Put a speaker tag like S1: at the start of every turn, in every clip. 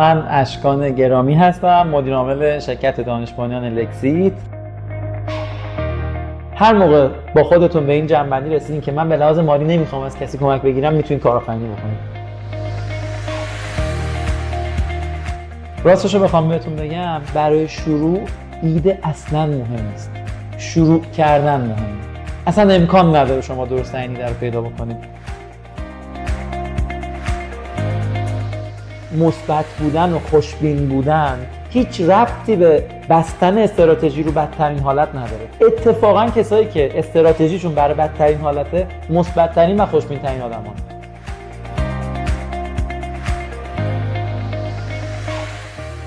S1: من اشکان گرامی هستم، مدیر عامل شرکت دانش بنیان لکسیت. هر موقع با خودتون به این جنبندی رسیدین که من به لحاظ مالی نمیخوام از کسی کمک بگیرم، میتونید کارآفرینی بکنید. راستشو بخوام بهتون بگم، برای شروع ایده اصلا مهم نیست. شروع کردن مهمه. اصلا امکان نداره شما درست این ایده رو پیدا بکنید. مثبت بودن و خوشبین بودن هیچ ربطی به بستن استراتژی رو بدترین حالت نداره. اتفاقا کسایی که استراتژیشون برای بدترین حالته، مثبت‌ترین و خوشبین‌ترین آدمان.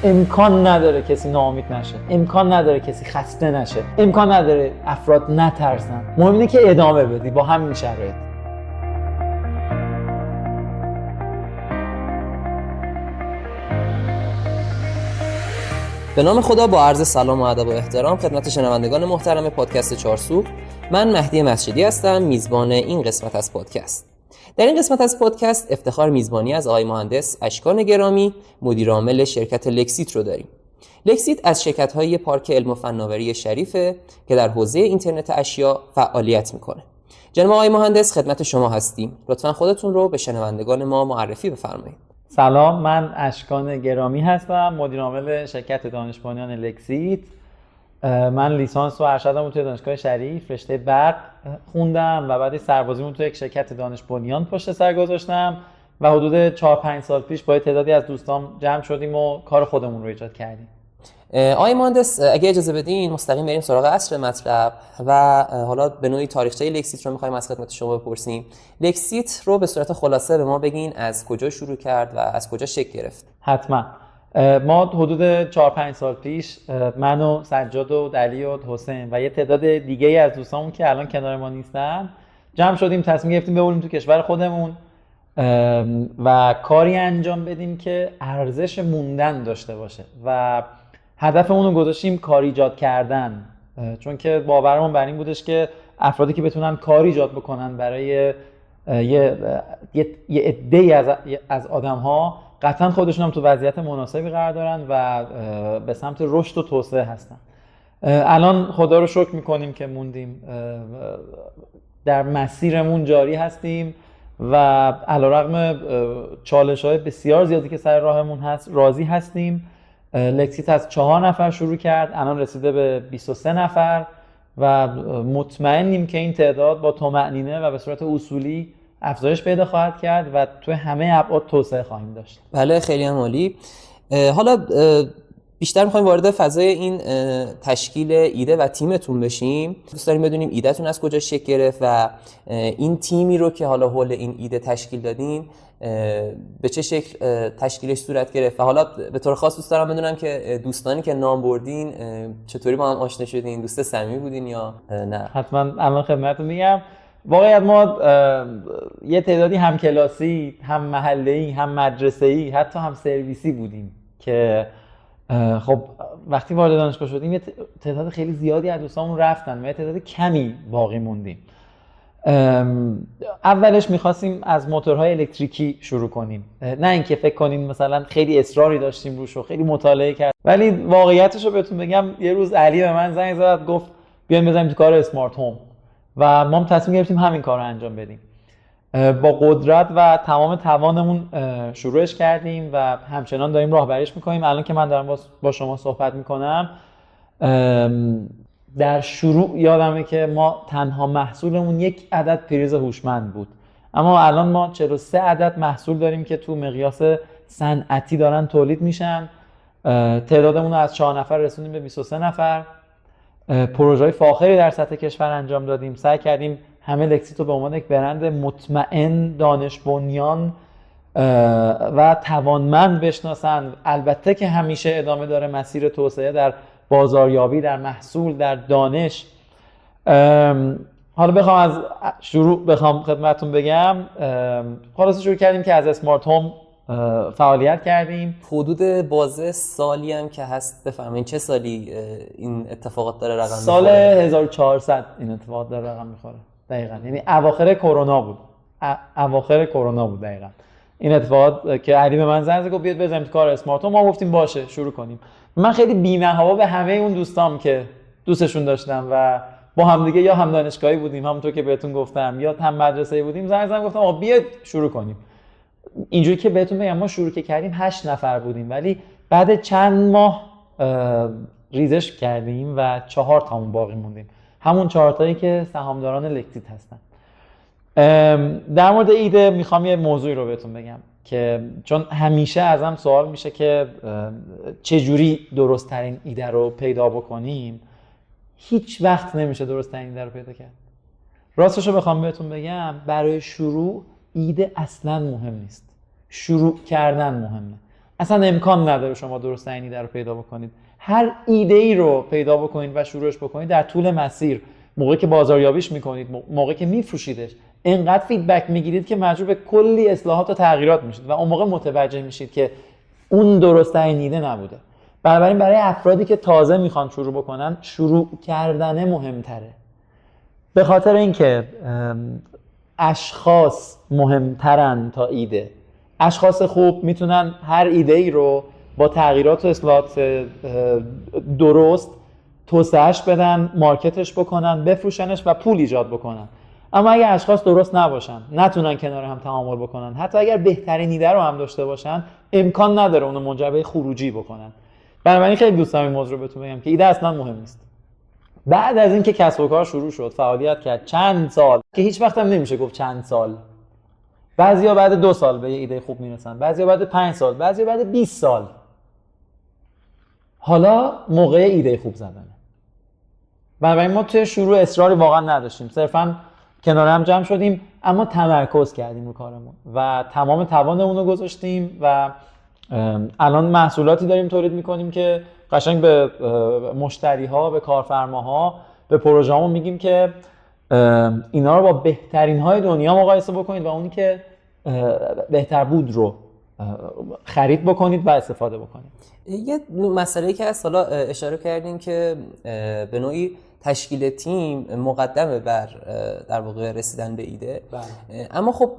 S1: امکان نداره کسی ناامید نشه، امکان نداره کسی خسته نشه، امکان نداره افراد نترسن. مهم اینه که ادامه بدی با همین شرایط.
S2: به نام خدا، با عرض سلام و ادب و احترام خدمت شنوندگان محترم پادکست چارسو، من مهدی مسجدی هستم، میزبان این قسمت از پادکست. در این قسمت از پادکست افتخار میزبانی از آقای مهندس اشکان گرامی، مدیر عامل شرکت لکسیت رو داریم. لکسیت از شرکت‌های پارک علم و فناوری شریفه که در حوزه اینترنت اشیا فعالیت میکنه. جناب آقای مهندس، خدمت شما هستیم. لطفاً خودتون رو به شنوندگان ما معرفی بفرمایید.
S1: سلام، من اشکان گرامی هستم، مدیر عامل شرکت دانش بنیان لکسیت. من لیسانس و ارشدمو توی دانشگاه شریف رشته برق خوندم و بعد سربازیمو توی یک شرکت دانش بنیان پشت سر گذاشتم و حدود 4-5 سال پیش با تعدادی از دوستان جمع شدیم و کار خودمون رو ایجاد کردیم.
S2: آقای مهندس، اگه اجازه بدین مستقیم بریم سراغ اصل مطلب و حالا به نوعی تاریخچه لکسیت رو می‌خوایم از خدمت شما بپرسیم. لکسیت رو به صورت خلاصه به ما بگین از کجا شروع کرد و از کجا شکل گرفت.
S1: حتما. ما حدود 4-5 سال پیش من و سجاد و دلی و حسین و یه تعداد دیگه از دوستامون که الان کنار ما نیستن جمع شدیم، تصمیم گرفتیم ببریم تو کشور خودمون و کاری انجام بدیم که ارزش موندن داشته باشه و هدفمون رو گذاشتیم کار ایجاد کردن، چون که باورمون بر این بودش که افرادی که بتونن کار ایجاد بکنن برای یه عده‌ای از آدم‌ها قطعا خودشون هم تو وضعیت مناسبی قرار دارن و به سمت رشد و توسعه هستن. الان خدا رو شکر میکنیم که موندیم، در مسیرمون جاری هستیم و علیرغم چالش‌های بسیار زیادی که سر راهمون هست راضی هستیم. لکسیت از 4 نفر شروع کرد، الان رسیده به 23 نفر و مطمئنیم که این تعداد با طمأنینه و به صورت اصولی افزایش پیدا خواهد کرد و توی همه ابعاد توسعه خواهیم داشت.
S2: بله، خیلی هم عالی. حالا بیشتر می‌خوایم وارد فضای این تشکیل ایده و تیمتون بشیم. دوست داریم بدونیم ایده‌تون از کجا شکل گرفت و این تیمی رو که حالا حول این ایده تشکیل دادین به چه شکل تشکیلش صورت گرفت و حالا به طور خاص دوست دارم بدونم که دوستانی که نام بردین چطوری با هم آشنا شدین؟ دوست صمیمی بودین یا نه؟
S1: حتما الان خدمتتون میگم. واقعیت ما یه تعدادی هم کلاسی، هم محله‌ای، هم مدرسه‌ای، حتی هم سرویسی بودیم که خب وقتی وارد دانشگاه شدیم یه تعداد خیلی زیادی از دوستامون رفتن و یه تعداد کمی باقی موندیم. اولش می‌خواستیم از موتورهای الکتریکی شروع کنیم، نه اینکه فکر کنیم مثلا خیلی اصراری داشتیم روش و خیلی مطالعه کرد، ولی واقعیتش رو بهتون بگم یه روز علی به من زنگ زد گفت بیایم بزنیم تو کار اسمارت هوم و ما هم تصمیم گرفتیم همین کار رو انجام بدیم. با قدرت و تمام توانمون شروعش کردیم و همچنان داریم راهبریش میکنیم. الان که من دارم با شما صحبت میکنم، در شروع یادمه که ما تنها محصولمون 1 عدد پریز هوشمند بود، اما الان ما 43 عدد محصول داریم که تو مقیاس صنعتی دارن تولید میشن. تعدادمون رو از 4 نفر رسوندیم به 23 نفر. پروژه‌های فاخری در سطح کشور انجام دادیم. سعی کردیم همه لکسیت رو به عنوان یک برند مطمئن، دانش بنیان و توانمند بشناسن. البته که همیشه ادامه داره مسیر توسعه در بازاریابی، در محصول، در دانش. حالا بخوام از شروع خدمتتون بگم، خلاص شروع کردیم که از اسمارت هوم فعالیت کردیم.
S2: حدود بازه سالی هم که هست بفرمایید چه سالی این اتفاقات داره رقم میخوره؟
S1: سال 1400 این اتفاقات داره رقم میخوره دقیقاً، یعنی اواخر کرونا بود دقیقاً. این اتفاقات که علی به من زنگ زد گفت بیاد بزنیم تو کار اسمارت هوم، ما گفتیم باشه شروع کنیم. من خیلی بی‌محابا به همه اون دوستام که دوستشون داشتم و با هم دیگه یا هم دانشگاهی بودیم، همونطور که بهتون گفتم، یا هم مدرسه‌ای بودیم، زنگ زدم گفتم آقا بیاد شروع کنیم. اینجوری که بهتون بگم ما شروع کردیم 8 نفر بودیم، ولی بعد چند ماه ریزش کردیم و 4 تامون باقی موندیم، همون 4 تایی که سهامداران لکتیت هستن. در مورد ایده میخوام یه موضوعی رو بهتون بگم که چون همیشه ازم سوال میشه که چجوری درست ترین ایده رو پیدا بکنیم. هیچ وقت نمیشه درست ترین ایده رو پیدا کرد. راستش رو بخوام بهتون بگم، برای شروع ایده اصلا مهم نیست، شروع کردن مهمه. اصلا امکان نداره شما درست ترین ایده رو پیدا بکنید. هر ایده ای رو پیدا بکنید و شروعش بکنید، در طول مسیر، موقعی که بازاریابیش میکنید، موقعی که میفروشیدش، اینقدر فیدبک میگیرید که مجبور به کلی اصلاحات و تغییرات میشید و اون موقع متوجه میشید که اون درست ترین ایده نبوده. بنابراین برای افرادی که تازه میخوان شروع بکنن، شروع کردن مهمتره. به خاطر اینکه اشخاص مهمترن تا ایده. اشخاص خوب میتونن هر ایده ای رو با تغییرات و اصلاحات درست توسعهش بدن، مارکتش بکنن، بفروشنش و پول ایجاد بکنن. اما اگر اشخاص درست نباشن، نتونن کنار هم تعامل بکنن، حتی اگر بهترین ایده رو هم داشته باشن، امکان نداره اونو منجر به خروجی بکنن. بنابراین خیلی دوست دارم این موضوع رو بهتون بگم که ایده اصلا مهم نیست. بعد از اینکه کسب و کار شروع شد، فعالیت کرد چند سال، که هیچ وقت هم نمیشه گفت چند سال، بعضیا بعد 2 سال به یه ایده خوب میرسن، بعضیا بعد 5 سال، بعضیا بعد 20 سال. حالا موقع ایده خوب زدنه. بنابراین ما توی شروع اصراری واقعا نداشتیم، صرفا کنار هم جمع شدیم، اما تمرکز کردیم رو کارمون و تمام توانمون رو گذاشتیم و الان محصولاتی داریم تولید میکنیم که قشنگ به مشتری‌ها، به کارفرماها، به پروژه‌مون میگیم که اینا رو با بهترین های دنیا مقایسه بکنید و اونی که بهتر بود رو خرید بکنید و استفاده بکنید.
S2: یه مسئله‌ای که از حالا اشاره کردیم که به نوعی تشکیل تیم مقدمه بر در واقع رسیدن به ایده. اما خب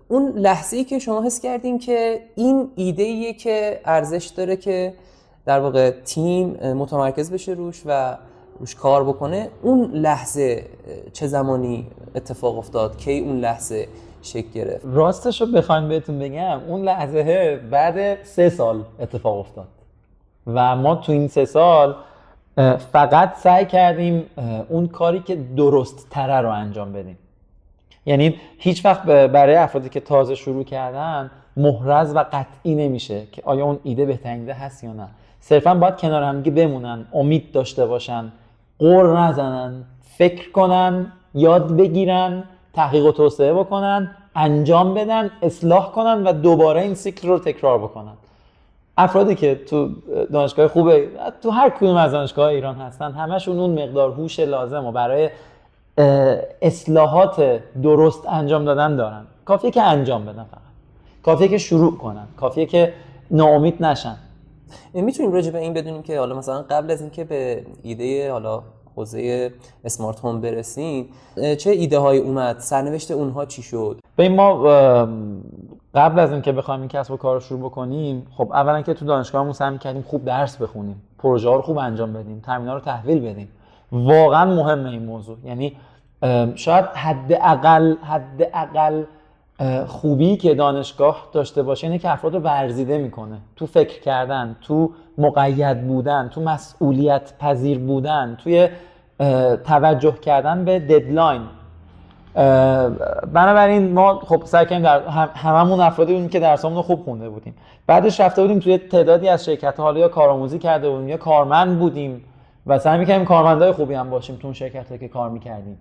S2: اون لحظه‌ای که شما حس کردین که این ایده‌ایه که ارزش داره که در واقع تیم متمرکز بشه روش و روش کار بکنه، اون لحظه چه زمانی اتفاق افتاد؟ کی اون لحظه شکل گرفت؟
S1: راستش رو بخوایم بهتون بگم، اون لحظه بعد 3 سال اتفاق افتاد و ما تو این 3 سال فقط سعی کردیم اون کاری که درست تره رو انجام بدیم. یعنی هیچ وقت برای افرادی که تازه شروع کردن محرز و قطعی نمیشه که آیا اون ایده بهترین ایده هست یا نه. صرفا باید کنار هم دیگه بمونن، امید داشته باشن، غر نزنن، فکر کنن، یاد بگیرن، تحقیق و توسعه بکنن، انجام بدن، اصلاح کنن و دوباره این سیکل رو تکرار بکنن. افرادی که تو دانشگاه خوبه، تو هر کدوم از دانشگاه ایران هستن، همشون اون مقدار هوش لازم و برای اصلاحات درست انجام دادن دارن. کافیه که انجام بدن، فقط کافیه که شروع کنن، کافیه که ناامید نشن.
S2: میتونیم راجع به این بدونیم که حالا مثلا قبل از اینکه به ایده حالا حوزه اسمارت هوم برسین، چه ایده هایی اومد؟ سرنوشت اونها چی شد؟
S1: ببین، ما قبل از اینکه بخوایم این کسب و کار رو شروع بکنیم، خب اولا که تو دانشگاهمون سعی می‌کردیم خوب درس بخونیم، پروژه ها رو خوب انجام بدیم، ترمینال رو تحویل بدیم. واقعا مهمه این موضوع. یعنی شاید حداقل خوبی که دانشگاه داشته باشه اینه که افراد رو ورزیده میکنه تو فکر کردن، تو مقید بودن، تو مسئولیت پذیر بودن، توی توجه کردن به ددلاین. بنابراین ما خب سعی کردیم در هممون افرادی بودیم که درسامون رو خوب خونده بودیم. بعدش رفته بودیم توی تعدادی از شرکت‌ها، حالا یا کارآموزی کرده بودیم یا کارمند بودیم و سعی می‌کردیم کارمندای خوبی هم باشیم تو اون شرکت‌ها که کار می‌کردیم.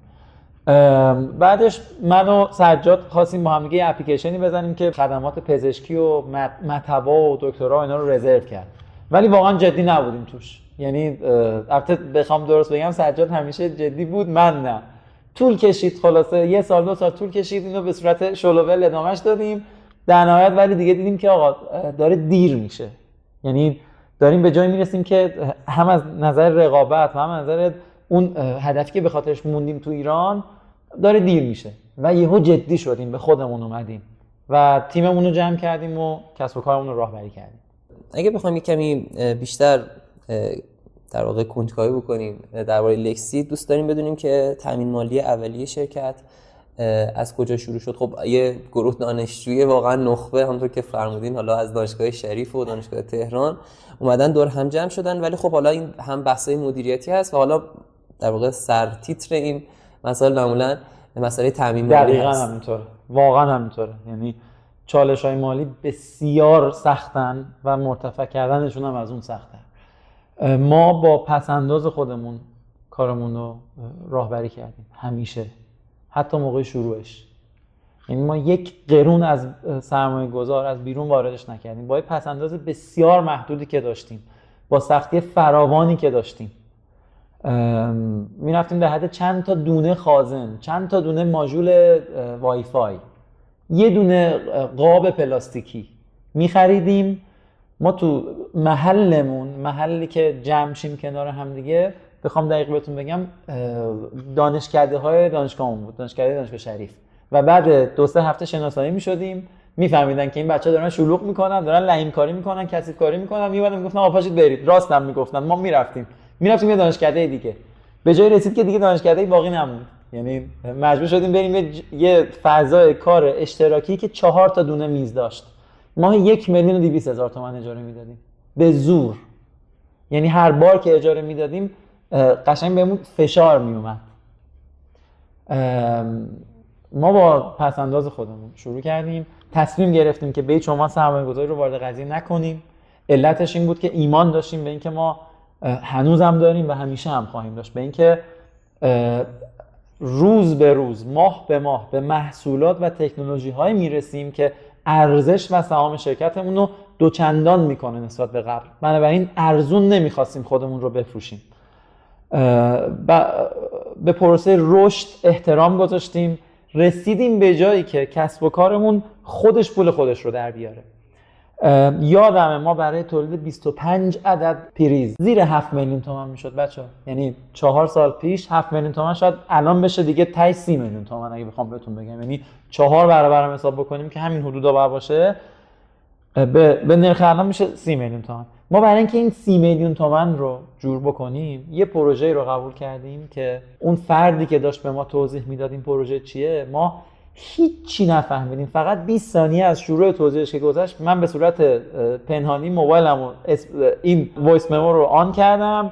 S1: بعدش من و سجاد خواستیم با هم دیگه اپلیکیشنی بزنیم که خدمات پزشکی و مطبا و دکترا اینا رو رزرو کرد، ولی واقعا جدی نبودیم توش. یعنی البته بخوام درست بگم سجاد همیشه جدی بود، من نه. طول کشید، خلاصه 1 سال 2 سال طول کشید، اینو به صورت شلوول ادامهش دادیم در نهایت، ولی دیگه دیدیم که آقا داره دیر میشه. یعنی داریم به جایی میرسیم که هم از نظر رقابت و هم از نظر اون هدفی که به خاطرش موندیم تو ایران داره دیر میشه و یهو جدی شدیم، به خودمون اومدیم و تیممون رو جمع کردیم و کسب و کارمون رو راهبری کردیم.
S2: اگه بخوایم یک کمی بیشتر در واقع کنجکاوی بکنیم درباره لکسی، دوست داریم بدونیم که تامین مالی اولیه شرکت از کجا شروع شد. خب یه گروه دانشجوی واقعا نخبه، همونطور که فرمودین، حالا از دانشگاه شریف و دانشگاه تهران اومدن دور هم جمع شدن، ولی خب حالا این هم بحث‌های مدیریتی هست و حالا در واقع سرتیتر این مسائل معمولا مسئله تامین مالی
S1: دقیقاً
S2: هست.
S1: همینطوره، واقعا همینطوره. یعنی چالش‌های مالی بسیار سختن و مرتفع کردنشون هم از اون سخته. ما با پس‌انداز خودمون کارمون رو راهبری کردیم همیشه، حتی موقع شروعش. یعنی ما یک قرون از سرمایه گذار از بیرون واردش نکردیم، با پس‌انداز بسیار محدودی که داشتیم، با سختی فراوانی که داشتیم، میرفتیم در حد چند تا دونه خازن، چند تا دونه ماژول وای فای، یه دونه قاب پلاستیکی میخریدیم. ما تو محلمون، محلی که جمع شیم کنار هم دیگه، بخوام دقیق بهتون بگم، دانشکده های دانشگاهمون بود، دانشکده دانشگاه شریف. و بعد 2-3 هفته شناسایی میشدیم، میفهمیدن که این بچه‌ها دارن شلوغ میکنن، دارن لئیم کاری میکنن، کثیف کاری میکنن، میومدن میگفتن آقا پاشید برید. راست هم میگفتن. ما میرفتیم یه دانشکده دیگه. به جای رسید که دیگه دانشکده باقی نموند. یعنی مجبور شدیم بریم یه فضای کار اشتراکی که 4 تا دونه میز داشت. ماه 1,200,000 تومان اجاره میدادیم به زور. یعنی هر بار که اجاره میدادیم قشنگ بهمون فشار میومد. ما با پس‌انداز خودمون شروع کردیم، تصمیم گرفتیم که به هیچ عنوان سرمایه‌گذاری رو وارد قضیه نکنیم. علتش این بود که ایمان داشتیم به اینکه ما هنوزم داریم و همیشه هم خواهیم داشت به اینکه روز به روز، ماه به ماه به محصولات و تکنولوژی‌های میرسیم که ارزش و سهام شرکتمون رو دوچندان میکنه نسبت به قبل. بنابراین ارزون نمیخواستیم خودمون رو بفروشیم. به پروسه رشد احترام گذاشتیم، رسیدیم به جایی که کسب و کارمون خودش پول خودش رو در بیاره. یادمه ما برای تولید 25 عدد پریز زیر 7 میلیون تومان میشد بچه‌ها. یعنی 4 سال پیش 7 میلیون تومان شاید الان بشه دیگه تای 30 میلیون تومان اگه بخوام بهتون بگم. یعنی 4 برابر هم حساب بکنیم که همین حدودا باید باشه، به نرخ الان میشه 30 میلیون تومان. ما برای اینکه این 30 میلیون تومان رو جور بکنیم یه پروژه رو قبول کردیم که اون فردی که داشت به ما توضیح میداد این پروژه چیه، ما هیچی نفهمیدیم. فقط 20 ثانیه از شروع توضیحش که گذشت، من به صورت پنهانی موبایلمو این وایس ممو رو آن کردم،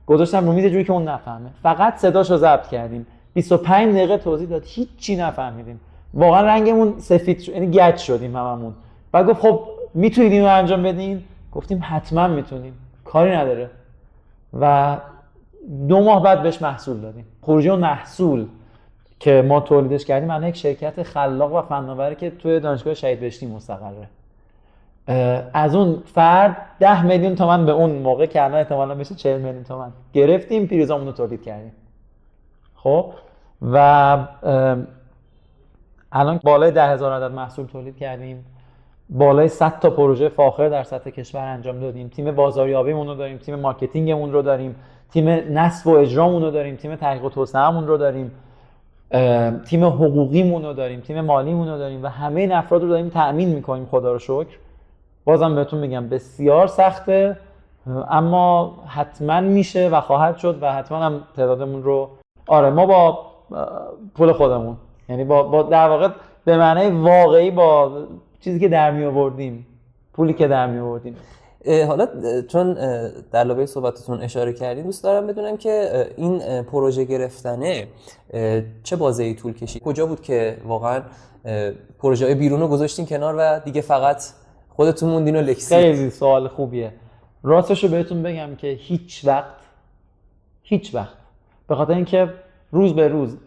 S1: گذاشتم رو میز جوری که اون نفهمه. فقط صداشو ضبط کردیم. 25 دقیقه توضیح داد، هیچی نفهمیدیم. واقعا رنگمون سفید شد، یعنی گچ شدیم هممون. بعد گفت خب میتونید اینو انجام بدین؟ گفتیم حتما میتونیم، کاری نداره. و 2 ماه بعد بهش محصول دادیم. خروجی اون محصول که ما تولیدش کردیم معنی یک شرکت خلاق و فناوری که توی دانشگاه شهید بهشتی مستقره. از اون فرد 10 میلیون تومان به اون موقع که الان احتمالاً بشه 40 میلیون تومان گرفتیم، پریزامون رو تولید کردیم. خب و الان بالای 10,000 عدد محصول تولید کردیم، بالای 100 تا پروژه فاخر در سطح کشور انجام دادیم. تیم بازاریابیمون رو داریم، تیم مارکتینگمون رو داریم، تیم نصب و اجرامون رو داریم، تیم تحقیق و توسعه‌مون رو داریم، تیم حقوقیمون رو داریم، تیم مالیمون رو داریم و همه این افراد رو داریم تأمین میکنیم. خدا رو شکر. بازم بهتون میگم بسیار سخته، اما حتما میشه و خواهد شد و حتما هم تعدادمون رو ما با پول خودمون، یعنی با در واقع به معنای واقعی با چیزی که در می آوردیم، پولی که در می آوردیم.
S2: حالا چون در لابه صحبتتون اشاره کردین، دوست دارم بدونم که این پروژه گرفتنه چه بازه‌ای طول کشید؟ کجا بود که واقعا پروژه های بیرون رو گذاشتین کنار و دیگه فقط خودتون موندین و لکسی؟
S1: خیلی سوال خوبیه. راستش رو بهتون بگم که هیچ وقت به خاطر اینکه روز به روز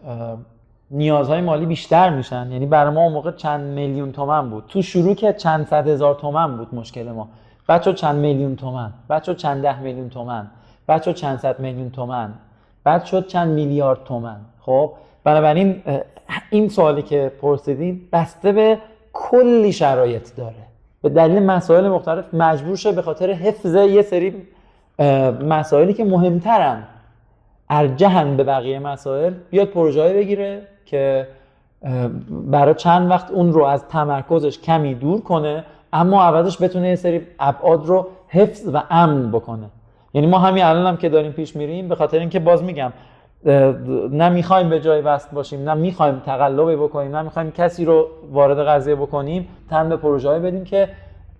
S1: نیازهای مالی بیشتر میشن. یعنی برای ما اون موقع چند میلیون تومان بود، تو شروع که چند صد هزار تومان بود مشکل ما. بچه چند میلیون تومان، بچه چند 10 میلیون تومان، بچه چند صد میلیون تومان، بعد شد چند میلیارد تومان. خب بنابراین این سوالی که پرسیدین بسته به کلی شرایط داره. به دلیل مسائل مختلف مجبور شه به خاطر حفظ یه سری مسائلی که مهمترن، ارجحن به بقیه مسائل، بیاد پروژه‌ای بگیره که برای چند وقت اون رو از تمرکزش کمی دور کنه، اما عوضش بتونه یه سری ابعاد رو حفظ و امن بکنه. یعنی ما همین الان هم که داریم پیش میریم به خاطر اینکه باز میگم نه میخوایم به جای وصل باشیم، نه میخوایم تقلبی بکنیم، نه میخوایم کسی رو وارد قضیه بکنیم، تن به پروژه‌ای بدیم که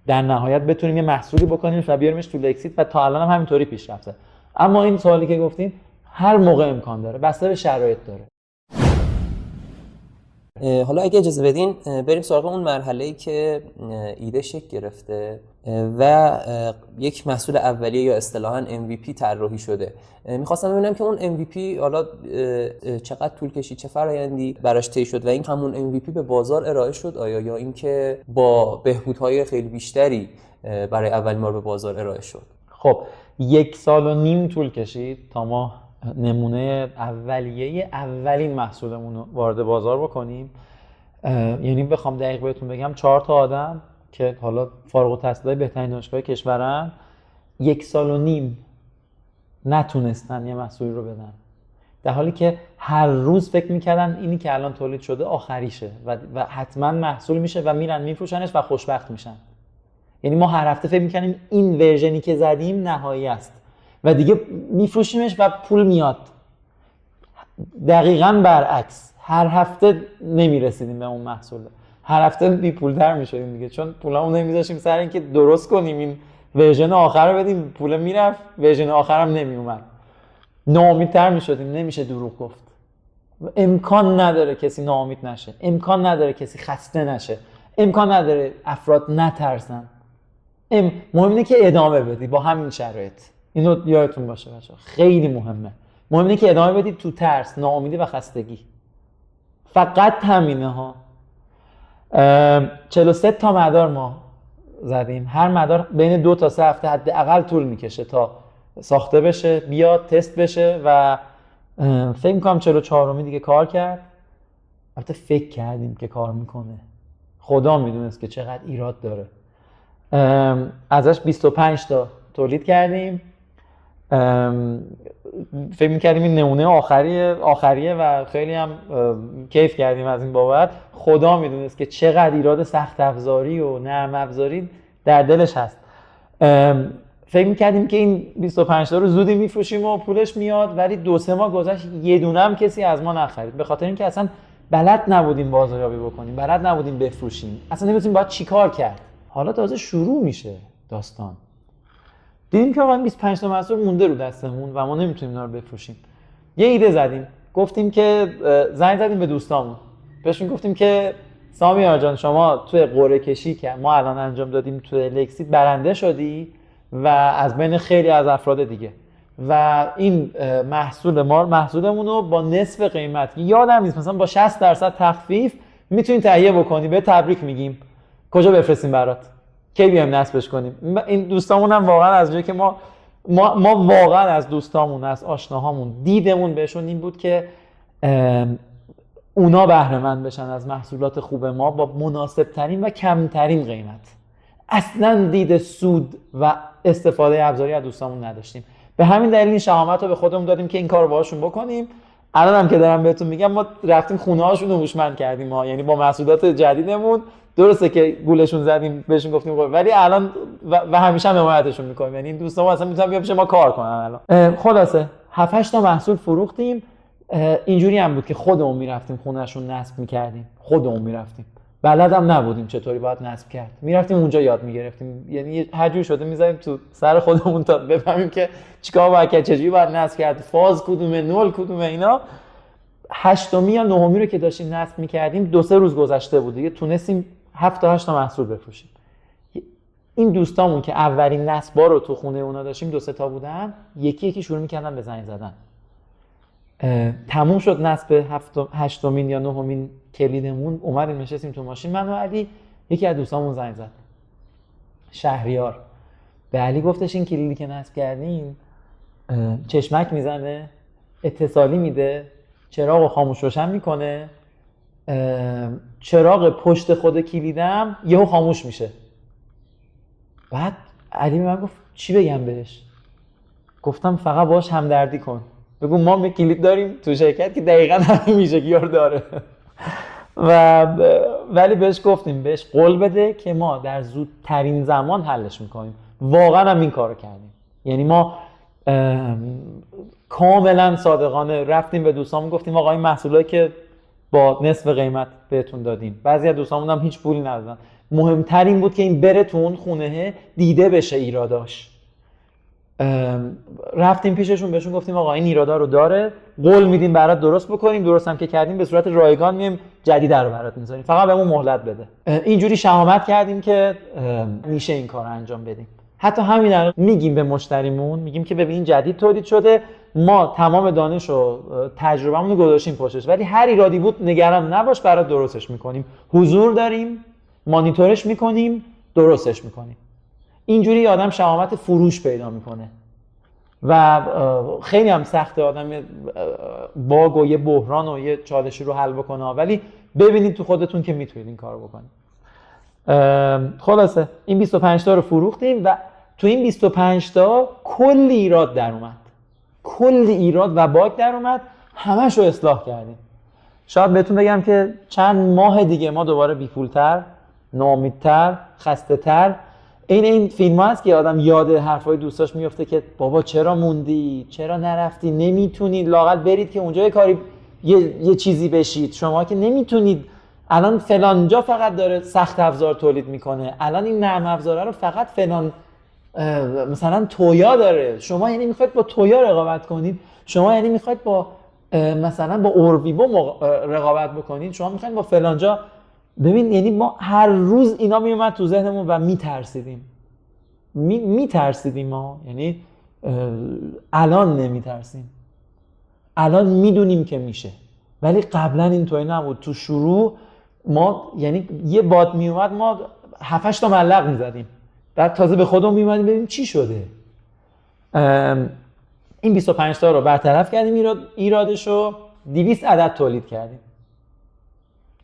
S1: در نهایت بتونیم یه محصولی بکنیم و بیاریمش تو لکسیت و تا الان هم همینطوری پیش رفته. اما این سوالی که گفتین هر موقع امکان داره، بسته به شرایط داره.
S2: حالا اگه اجازه بدین بریم سراغ اون مرحله‌ای که ایده شکل گرفته و یک محصول اولیه یا اصطلاحاً MVP طراحی شده. می‌خواستم ببینم که اون MVP حالا چقدر طول کشید، چه فرآیندی براش طی شد و این همون MVP به بازار ارائه شد آیا، یا اینکه با بهبودهای خیلی بیشتری برای اولین بار به بازار ارائه شد؟
S1: خب 1.5 سال طول کشید تا ما نمونه اولیه اولین محصولمون رو وارد بازار بکنیم. یعنی بخوام دقیق بهتون بگم 4 تا آدم که حالا فارغ التحصیلای بهترین دانشگاه کشورن 1.5 سال نتونستن یه محصولی رو بدن، در حالی که هر روز فکر میکردن اینی که الان تولید شده آخریشه و حتما محصول میشه و میرن میفروشنش و خوشبخت میشن. یعنی ما هر هفته فکر میکنیم این ورژنی که زدیم نهایی است و دیگه میفروشیمش و پول میاد. دقیقاً برعکس، هر هفته نمیرسیدیم به اون محصول، هر هفته بی پول در میشدیم دیگه، چون پولامون نمیذاشیم سر اینکه درست کنیم این ورژن آخر رو بدیم، پول میرفت، ورژن آخرم نمیومد، ناامیدتر میشدیم. نمیشه دروغ گفت، امکان نداره کسی ناامید نشه، امکان نداره کسی خسته نشه، امکان نداره افراد نترسن. مهم اینه که ادامه بدی با همین شرایط. اینو یادتون باشه بچه‌ها، خیلی مهمه. مهم اینه که ادامه بدی تو ترس، ناامیدی و خستگی. فقط همینه ها. 43 تا مدار ما زدیم. هر مدار بین 2 تا 3 هفته حداقل طول میکشه تا ساخته بشه، بیاد تست بشه و فکر می‌کنم 44 دیگه کار کرد. البته فکر کردیم که کار میکنه، خدا میدونست که چقدر ایراد داره. ازش 25 تا تولید کردیم. فکر می‌کردیم این نمونه آخریه و خیلی هم کیف کردیم از این بابت. خدا میدونست که چقدر ایراد سخت افزاری و نرم افزاری در دلش هست. فکر می‌کردیم که این 25 تا رو زودی میفروشیم و پولش میاد، ولی 2-3 ماه گذشت یه دونه هم کسی از ما نخرید، به خاطر اینکه اصلا بلد نبودیم بازاریابی بکنیم، بلد نبودیم بفروشیم، اصلا نمی‌دونیم باید چیکار کرد. حالا تازه شروع میشه داستان. دیدیم که واقعا 25 تا محصول مونده رو دستمون و ما نمیتونیم اینا رو بفروشیم. یه ایده زدیم، گفتیم که زنگ زدیم به دوستامون، بهشون گفتیم که سامیار جان شما توی قرعه کشی که ما الان انجام دادیم توی لکسیت برنده شدی و از بین خیلی از افراد دیگه، و این محصولمون رو با نصف قیمت، یادم نیست مثلا با 60% تخفیف میتونی تهیه بکنی، به تبریک میگیم، کجا بفرستیم برات، کی بیایم نصبش کنیم. این دوستامون هم واقعا از جایی که ما واقعا از دوستامون، از آشناهامون دیدمون بهشون این بود که اونا بهره مند بشن از محصولات خوب ما با مناسب ترین و کمترین قیمت. اصلا دید سود و استفاده ابزاری از دوستامون نداشتیم. به همین دلیل این شهامت رو به خودمون دادیم که این کار رو باهاشون بکنیم. الان هم که دارم بهتون میگم ما رفتیم خونه هاشون رو هوشمند کردیم ها، یعنی با محصولات جدیدمون. درسته که گولشون زدیم، بهشون گفتیم ولی الان و همیشه هم حمایتشون میکنیم، یعنی این دوستامون اصلا میتونن بیان پیش ما کار کنن. الان خلاصه 7-8 تا محصول فروختیم. اینجوری هم بود که خودمون میرفتیم خونهشون نصب میکردیم، خودمون میرفتیم، بلدم نبودیم چطوری باید نصب کرد، میرفتیم اونجا یاد میگرفتیم، یعنی هر جوری شده میذاریم تو سر خودمون تا بفهمیم که چیکار باید کرد، چجوری باید نصب کرد، فاز کدومه، نول کدومه. اینا 8می یا 9می رو که داشتیم نصب میکردیم 2-3 روز گذشته بود دیگه تونستیم 7 تا 8 تا محصول بفروشیم. این دوستامون که اولین نصبا رو تو خونه اونا داشتیم 2-3 تا بودن، یکی یکی شروع میکردن به زنگ زدن. تموم شد نصب 8مین یا 9مین کلیدمون، اومدیم نشستیم تو ماشین، من و علی، یکی از دوستامون زنگ زد، شهریار، به علی گفتش این کلیدی که نصب کردیم چشمک میزنه، اتصالی میده، چراغو خاموش روشن میکنه، چراغ پشت خود کلیدم یهو خاموش میشه. بعد علی من گفت چی بگم بهش؟ گفتم فقط باهاش همدردی کن، بگو ما کلید داریم تو شرکت که دقیقاً همین ویژگی‌ها رو داره. ولی بهش گفتیم بهش قول بده که ما در زودترین زمان حلش میکنیم. واقعا هم این کارو کردیم. یعنی ما کاملا صادقانه رفتیم به دوستامون گفتیم آقا این محصولایی که با نصف قیمت بهتون دادیم، بعضی از دوستامون هم هیچ پولی ندادن، مهمتر این بود که این بره تو اون خونه دیده بشه ایراداش. رفتیم پیششون بهشون گفتیم آقا این ایرادا رو داره، قول میدیم برات درست بکنیم، درست هم که کردیم به صورت رایگان میایم جدید رو برات میذاریم، فقط بهمون مهلت بده. اینجوری شهامت کردیم که میشه این کار رو انجام بدیم. حتی همین الان میگیم به مشتریمون، میگیم که ببین جدید تولید شده، ما تمام دانش و تجربه‌مون رو گذاشتیم پشتش، ولی هر ایرادی بود نگران نباش، برات درستش میکنیم، حضور داریم، مانیتورش میکنیم، درستش میکنیم. اینجوری آدم شهامت فروش پیدا میکنه و خیلی هم سخته آدم باگ و یه بحران و یه چالشی رو حل بکنه، ولی ببینید تو خودتون که میتونید این کار بکنید. خلاصه این 25 تا رو فروختیم و تو این 25 تا کلی ایراد در اومد، کلی ایراد و باگ در اومد، همش رو اصلاح کردیم. شاید بهتون بگم که چند ماه دیگه ما دوباره بی‌پول‌تر، ناامیدتر، خسته‌تر. این فیلم هست که آدم یاد حرفای دوستاش میفته که بابا چرا موندی، چرا نرفتی، نمیتونید لااقل برید که اونجا یه کاری یه چیزی بشید، شما که نمیتونید. الان فلان جا فقط داره سخت افزار تولید میکنه، الان این نرم افزاره رو فقط فلان مثلا تویا داره، شما یعنی میخواید با تویا رقابت کنید، شما یعنی میخواید با مثلا با اوربیبو رقابت بکنید، شما میخواید با فلان جا. ببین یعنی ما هر روز اینا میومد تو ذهنمون و میترسیدیم، میترسیدیم ما، یعنی الان نمیترسیم، الان میدونیم که میشه، ولی قبلا اینطوری نبود. تو شروع ما یعنی یه باد میومد ما 7-8 تا ملق میزدیم، بعد تازه به خودمون میومدیم ببینیم چی شده. این 25 تا رو برطرف کردیم، ایرادشو 200 عدد تولید کردیم،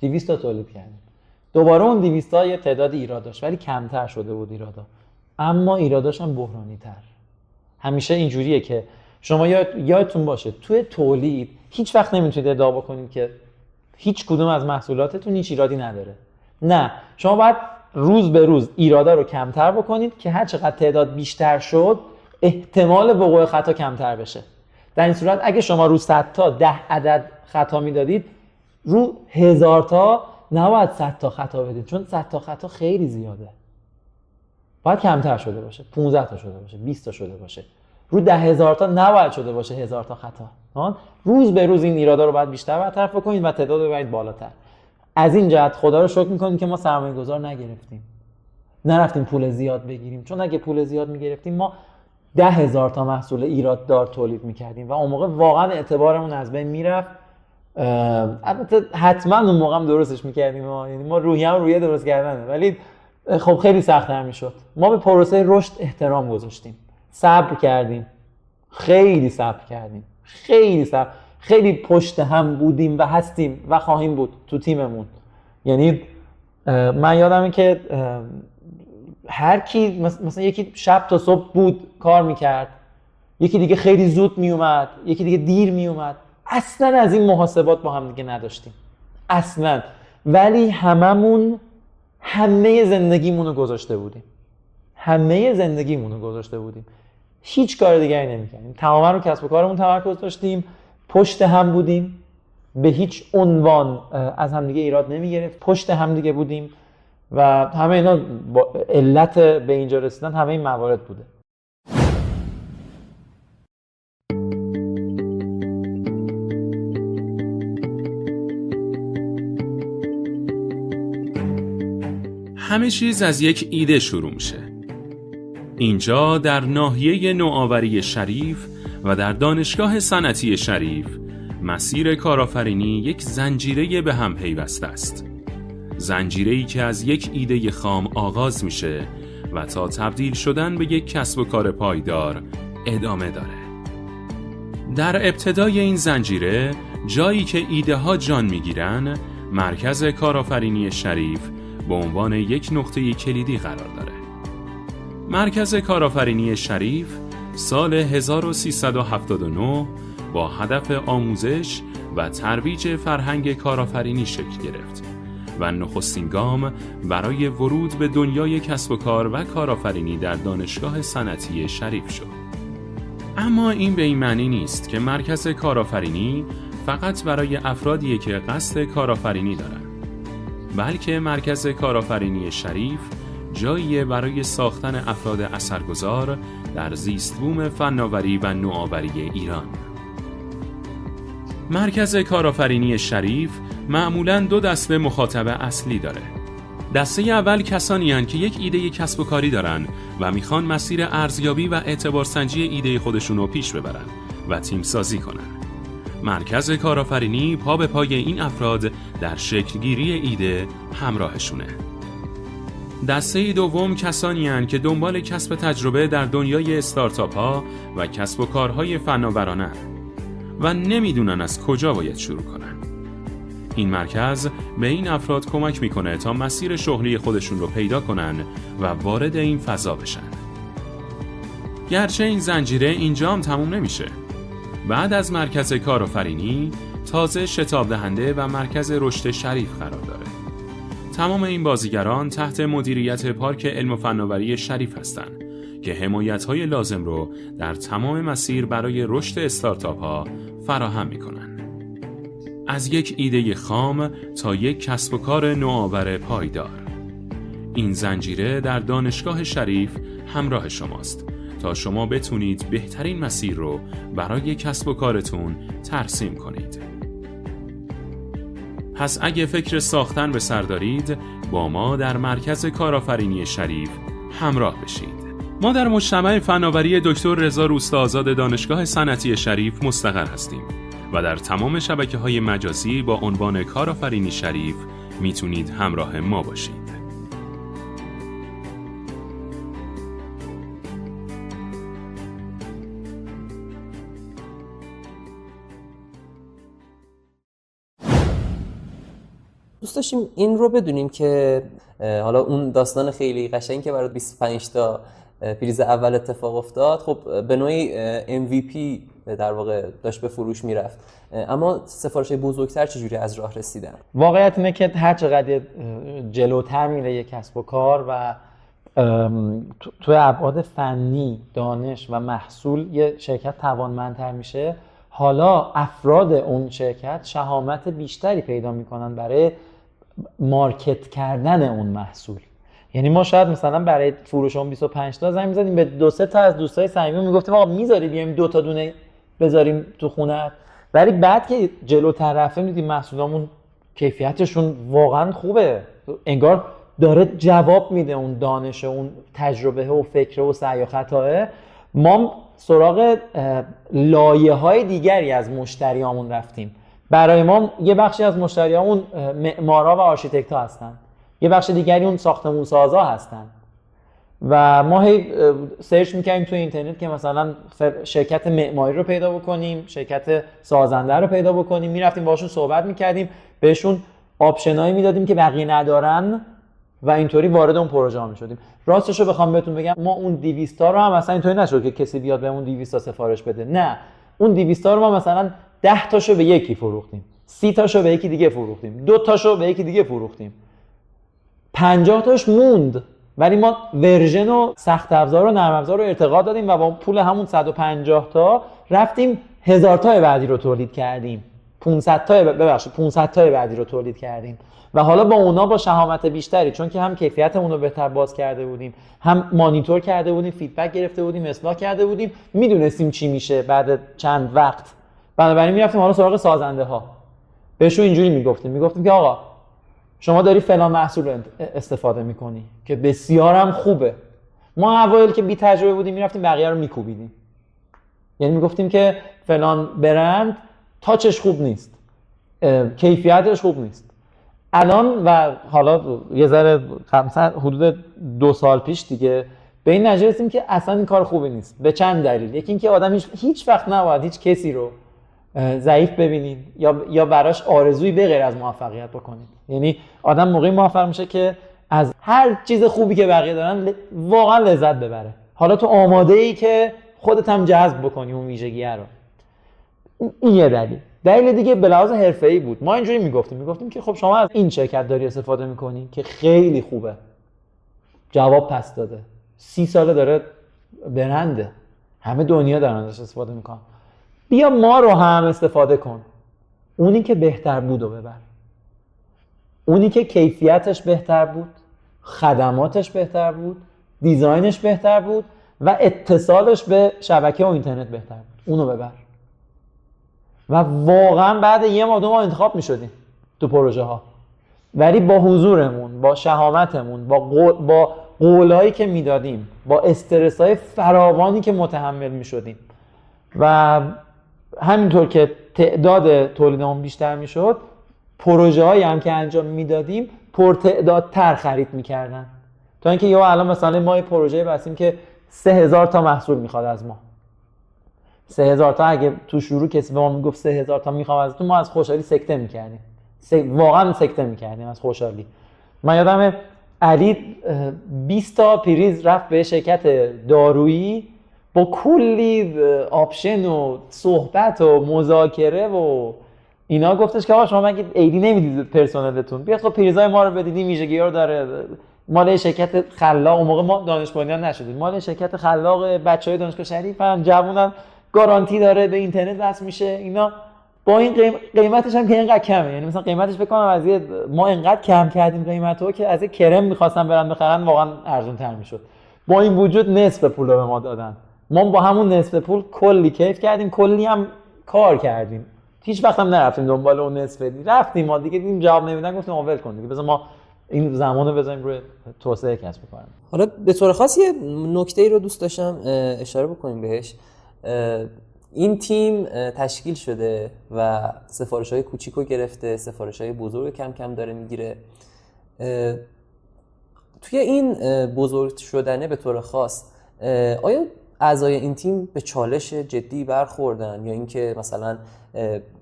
S1: 200 تا تولید کردیم. دوباره اون 200 تا یه تعداد ایراد داشت ولی کمتر شده بود ایرادا، اما ایراداش هم بحرانی تر. همیشه اینجوریه که شما یادتون باشه توی تولید هیچ وقت نمیتونید ادعا بکنید که هیچ کدوم از محصولاتتون هیچ ایرادی نداره. نه، شما باید روز به روز ایرادا رو کمتر بکنید که هر چقدر تعداد بیشتر شد احتمال وقوع خطا کمتر بشه. در این صورت اگه شما رو 100 تا 10 عدد خطا میدادید، رو 1000 تا نباید 100 تا خطا بدید، چون 100 تا خطا خیلی زیاده. باید کمتر شده باشه، 15 تا شده باشه، 20 تا شده باشه. رو 10,000 تا نباید شده باشه 1000 تا خطا. روز به روز این ایرادا رو باید بیشتر برطرف بکنید و تعداد رو ببرید بالاتر. از این جهت خدا رو شکر می‌کنیم که ما سرمایه‌گذار نگرفتیم، نرفتیم پول زیاد بگیریم، چون اگه پول زیاد می‌گرفتیم ما 10,000 تا محصول ایراد دار تولید می‌کردیم و اون موقع واقعا اعتبارمون از بین میرفت. البته حتما اون موقع هم درستش می‌کردیم، یعنی ما روحیه درست کردنه، ولی خب خیلی سخت‌تر می‌شد. ما به پروسه رشد احترام گذاشتیم، صبر کردیم، خیلی صبر کردیم، خیلی پشت هم بودیم و هستیم و خواهیم بود تو تیممون. یعنی من یادمه که هر کی مثلا یکی شب تا صبح بود کار میکرد، یکی دیگه خیلی زود میومد، یکی دیگه دیر میومد. اصلا از این محاسبات با هم دیگه نداشتیم اصلا، ولی هممون همه زندگیمون رو گذاشته بودیم، هیچ کار دیگری نمی‌کردیم، تماما رو کسب و کارمون تمرکز داشتیم، پشت هم بودیم، به هیچ عنوان از همدیگه ایراد نمی‌گرفت، پشت همدیگه بودیم و همه اینا با علت به اینجا رسیدن همه این موارد بوده.
S3: همه چیز از یک ایده شروع میشه. اینجا در ناحیه نوآوری شریف و در دانشگاه صنعتی شریف مسیر کارآفرینی یک زنجیره به هم پیوسته است. زنجیره‌ای که از یک ایده خام آغاز میشه و تا تبدیل شدن به یک کسب و کار پایدار ادامه داره. در ابتدای این زنجیره، جایی که ایده ها جان میگیرن، مرکز کارآفرینی شریف به عنوان یک نقطه کلیدی قرار داره. مرکز کارآفرینی شریف سال 1379 با هدف آموزش و ترویج فرهنگ کارآفرینی شکل گرفت و نخستین گام برای ورود به دنیای کسب و کار و کارآفرینی در دانشگاه صنعتی شریف شد. اما این به این معنی نیست که مرکز کارآفرینی فقط برای افرادیه که قصد کارآفرینی دارن، بلکه مرکز کارآفرینی شریف جاییه برای ساختن افراد اثرگذار در زیست بوم فناوری و نوآوری ایران. مرکز کارآفرینی شریف معمولاً 2 دسته مخاطب اصلی داره. دسته اول کسانی هستند که یک ایده کسب و کاری دارن و میخوان مسیر ارزیابی و اعتبارسنجی ایده خودشون رو پیش ببرن و تیم سازی کنن. مرکز کارآفرینی پا به پای این افراد در شکلگیری ایده همراهشونه. دسته دوم کسانی هستند که دنبال کسب تجربه در دنیای استارتاپ ها و کسب و کارهای فناورانه و نمیدونن از کجا باید شروع کنن. این مرکز به این افراد کمک میکنه تا مسیر شغلی خودشون رو پیدا کنن و وارد این فضا بشن. گرچه این زنجیره اینجا هم تموم نمیشه. بعد از مرکز کارآفرینی تازه شتاب دهنده و مرکز رشد شریف قرار داره. تمام این بازیگران تحت مدیریت پارک علم و فناوری شریف هستند که حمایت‌های لازم رو در تمام مسیر برای رشد استارتاپ ها فراهم میکنن. از یک ایده خام تا یک کسب و کار نوآور پایدار. این زنجیره در دانشگاه شریف همراه شماست تا شما بتونید بهترین مسیر رو برای کسب و کارتون ترسیم کنید. پس اگه فکر ساختن به سر دارید، با ما در مرکز کارآفرینی شریف همراه بشید. ما در مجتمع فناوری دکتر رضا روستاآزاد دانشگاه صنعتی شریف مستقر هستیم و در تمام شبکه‌های مجازی با عنوان کارآفرینی شریف میتونید همراه ما باشید.
S2: دوست داشتیم این رو بدونیم که حالا اون داستان خیلی قشنگ که برای 25 تا پریز اول اتفاق افتاد، خب به نوعی MVP در واقع داشت به فروش میرفت، اما سفارش‌های بزرگتر چجوری از راه رسیدن؟
S1: واقعیت اینه که هر چقدر جلوتر میره یک کسب و کار و توی ابعاد فنی، دانش و محصول یه شرکت توانمندتر میشه، حالا افراد اون شرکت شهامت بیشتری پیدا میکنن برای مارکت کردن اون محصول. یعنی ما شاید مثلا برای فروش اون 25 تا زنگ می‌زدیم به 2-3 تا از دوستای صمیمی میگفتیم آقا میذاری بیایم 2 تا دونه بذاریم تو خونت، ولی بعد که جلوتر رفتیم دیدیم محصولامون کیفیتشون واقعا خوبه، انگار داره جواب میده اون دانش، اون تجربه و فکر و سعی و خطاه. ما سراغ لایه‌های دیگری از مشتریامون رفتیم. برای ما یه بخشی از مشتریامون معمارا و آرشیتکت‌ها هستن، یه بخش دیگری اون ساختمون سازا هستن و ما هی سرچ می‌کردیم تو اینترنت که مثلا شرکت معماری رو پیدا بکنیم، شرکت سازنده رو پیدا بکنیم، میرفتیم باشون صحبت می‌کردیم، بهشون آپشنایی میدادیم که بقیه ندارن و اینطوری وارد اون پروژه می‌شدیم. راستش رو بخوام بهتون بگم، ما اون 200 تا رو هم مثلا اینطوری نشد که کسی بیاد بهمون 200 تا سفارش بده، نه، اون 200 تا رو ما مثلا 10 تاشو به یکی فروختیم، 30 تاشو به یکی دیگه فروختیم، 2 تاشو به یکی دیگه فروختیم، 50 تاش موند، ولی ما ورژن و سخت افزار و نرم افزار رو ارتقا دادیم و با پول همون 150 تا رفتیم 1000 تا بعدی رو تولید کردیم، 500 تا بعدی رو تولید کردیم و حالا با اونا با شهامت بیشتری، چون که هم کیفیتمون رو بهتر باز کرده بودیم، هم مانیتور کرده بودیم، فیدبک گرفته بودیم، اصلاح کرده بودیم، میدونستیم چی میشه بعد چند وقت. بنابراین میرفتیم حالا سراغ سازنده ها، بهشون اینجوری میگفتیم که آقا شما داری فلان محصول رو استفاده میکنی که بسیارم خوبه. ما اوایل که بی تجربه بودیم میرفتیم بقیه رو میکوبیدیم، یعنی میگفتیم که فلان برند تاچش خوب نیست، کیفیتش خوب نیست. الان و حالا یه ذره حدود 2 سال پیش دیگه به این نتیجه رسیدیم که اصلا این کار خوبی نیست، به چند دلیل. یکی اینکه آدم هیچ وقت نباید هیچ کسی رو ضعیف ببینید یا براش آرزویی به غیر از موفقیت بکنید. یعنی آدم موقعی موفق میشه که از هر چیز خوبی که بقیه دارن واقعا لذت ببره، حالا تو آماده ای که خودت هم جذب بکنی اون ویژگیه رو. این یه دلیل دیگه به لحاظ حرفه‌ای بود. ما اینجوری میگفتیم که خب شما از این شرکت داری استفاده میکنی که خیلی خوبه، جواب پس داده، 30 ساله داره برنده، همه دنیا دارن ازش استفاده میکنن، بیا ما رو هم استفاده کن. اونی که بهتر بود رو ببر، اونی که کیفیتش بهتر بود، خدماتش بهتر بود، دیزاینش بهتر بود و اتصالش به شبکه و اینترنت بهتر بود، اونو ببر. و واقعا بعد یه ماه 2 ماه انتخاب میشدیم تو پروژه ها، ولی با حضورمون، با شهامتمون، با قولایی که میدادیم، با استرس های فراوانی که متحمل میشدیم و همینطور که تعداد تولیدمون بیشتر میشد، پروژه هایی هم که انجام میدادیم پرتعدادتر خرید میکردن. تا اینکه یا الان مثلا ما یه پروژه بستیم که 3000 تا محصول میخواد از ما. 3000 تا اگه تو شروع کسی به ما میگفت 3000 تا میخوام ازتون، ما از خوشحالی سکته میکردیم. واقعا سکته میکردیم از خوشحالی. من یادمه علی 20 تا پریز رفت به شرکت دارویی با کلی آپشن و صحبت و مذاکره و اینا، گفتش که آقا شما مگه ایدی نمیدید پرسنلتون، بیاد خب پریزای ما رو بدید، این ویژگی‌ها رو داره، مال شرکت خلاق، اون موقع ما دانش بنیان نشدیم، مال شرکت خلاق بچهای دانشگاه شریفن، جوونن، گارانتی داره، به اینترنت وصل میشه، اینا با این قیمتش هم که اینقدر کمه، یعنی مثلا قیمتش فکر کنم از ما اینقدر کم کردیم قیمتو که از کرم می‌خواستن برن بخرن واقعا ارزون تر میشد. با این وجود نصف پول رو به ما دادن. ما با همون نصف پول کلی کیف کردیم، کلی هم کار کردیم. هیچ وقت هم نرفتیم دنبال اون نصف دی. رفتیم ما دیگه دیدیم جواب نمیدن، گفتیم اول کن دیگه، بذار ما این زمانو بذاریم روی توسعه کسب و کار.
S2: حالا به طور خاص یه نکته‌ای رو دوست داشتم اشاره بکنیم بهش. این تیم تشکیل شده و سفارش‌های کوچیکو گرفته، سفارش‌های بزرگ کم کم داره میگیره. توی این بزرگ شدنه به طور خاص آیا اعضای این تیم به چالش جدی برخوردن، یا اینکه مثلا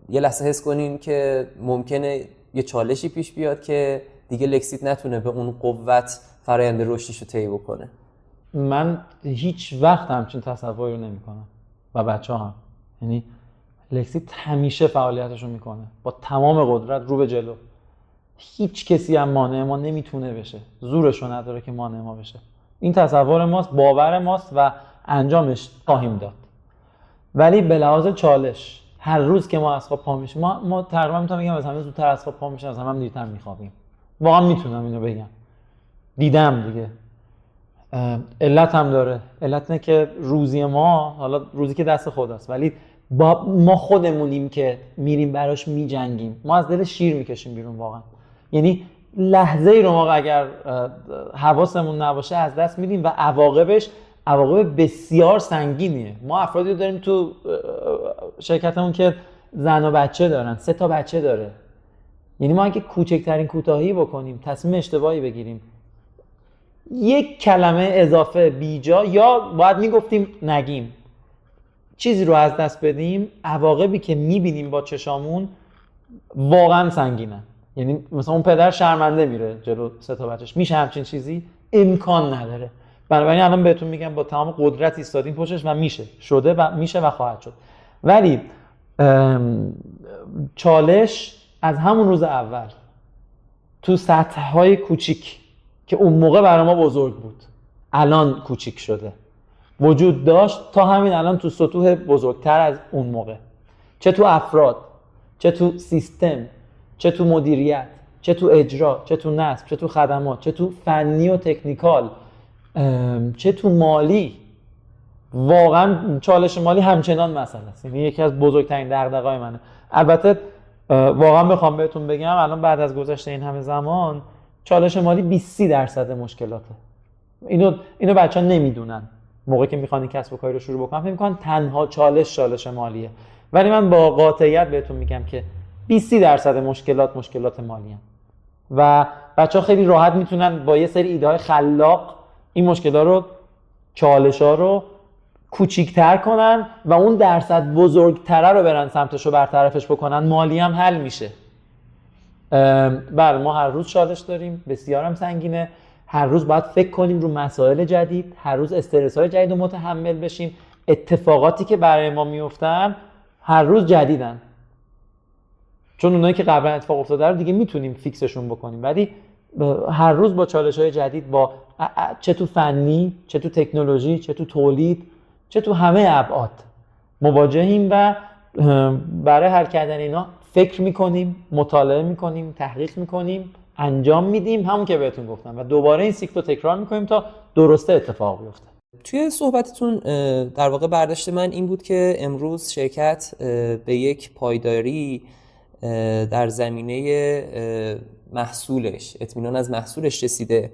S2: یه لحظه حس کنین که ممکنه یه چالشی پیش بیاد که دیگه لکسیت نتونه به اون قوت فرآیند رشدیشو طی بکنه؟
S1: من هیچ وقت همچین تصوری رو نمی‌کنم و بچه‌ها هم، یعنی لکسیت همیشه فعالیتش رو میکنه با تمام قدرت رو به جلو. هیچ کسی هم مانع ما نمیتونه بشه، زورش رو نداره که مانع ما بشه. این تصور ماست، باور ماست و انجامش خواهیم داد. ولی به لحاظ چالش، هر روز که ما از خواب پا میشیم، ما تقریبا میتونم بگم از همه زودتر از خواب پا میشیم، از همه دیرتر میخوابیم. واقعا میتونم اینو بگم، دیدم دیگه. علت هم داره. علت اینه که روزی ما، حالا روزی که دست خداست، ولی ما خودمونیم که میریم براش میجنگیم. ما از دل شیر میکشیم بیرون واقعا. یعنی لحظه ای رو ما اگر حواسمون نباشه از دست میدیم و عواقب بسیار سنگینیه. ما افرادی رو داریم تو شرکتمون که زن و بچه دارن، 3 تا بچه داره. یعنی ما اگه کوچکترین کوتاهی بکنیم، تصمیم اشتباهی بگیریم، یک کلمه اضافه بیجا، یا باید میگفتیم نگیم، چیزی رو از دست بدیم، عواقبی که میبینیم با چشامون واقعا سنگینه. یعنی مثلا اون پدر شرمنده میره جلو 3 تا بچه‌ش، میشه همچین چیزی؟ امکان نداره. بنابراین الان بهتون میگم با تمام قدرت ایستادیم پشتش و میشه، شده و میشه و خواهد شد. ولی چالش از همون روز اول تو سطح‌های کوچیک که اون موقع برای ما بزرگ بود، الان کوچیک شده، وجود داشت تا همین الان تو سطوح بزرگتر از اون موقع، چه تو افراد، چه تو سیستم، چه تو مدیریت، چه تو اجرا، چه تو نصب، چه تو خدمات، چه تو فنی و تکنیکال، چه تو مالی. واقعا چالش مالی همچنان مسئله است. یعنی یکی از بزرگترین دغدغه‌های منه. البته واقعا بخوام بهتون بگم الان بعد از گذشت این همه زمان، چالش مالی 20% مشکلاته. اینو بچه‌ها نمیدونن. موقعی که میخوان این کسب و کاری رو شروع بکنن فکر می‌کنن تنها چالش مالیه. ولی من با قاطعیت بهتون میگم که 20% مشکلات مالی هستند. و بچه‌ها خیلی راحت میتونن با یه سری ایده‌های خلاق این مشکلات رو، چالش‌ها رو کوچیک‌تر کنن و اون درصد بزرگتره رو برن سمتش رو برطرفش بکنن، مالی هم حل میشه. بله ما هر روز چالش داریم، بسیار هم سنگینه. هر روز باید فکر کنیم رو مسائل جدید، هر روز استرس‌های جدید رو متحمل بشیم. اتفاقاتی که برای ما میفتن هر روز جدیدن، چون اونایی که قبلا اتفاق افتاده رو دیگه میتونیم فیکسشون بکنیم، ولی هر روز با چالش‌های جدید، با چه تو فنی، چه تو تکنولوژی، چه تو تولید، چه تو همه ابعاد مواجهیم و برای حل کردن اینا فکر میکنیم، مطالعه میکنیم، تحقیق میکنیم، انجام میدیم، همون که بهتون گفتم، و دوباره این سیکل رو تکرار میکنیم تا درسته اتفاق بیفته.
S2: توی صحبتتون در واقع برداشت من این بود که امروز شرکت به یک پایداری در زمینه محصولش، اطمینان از محصولش رسیده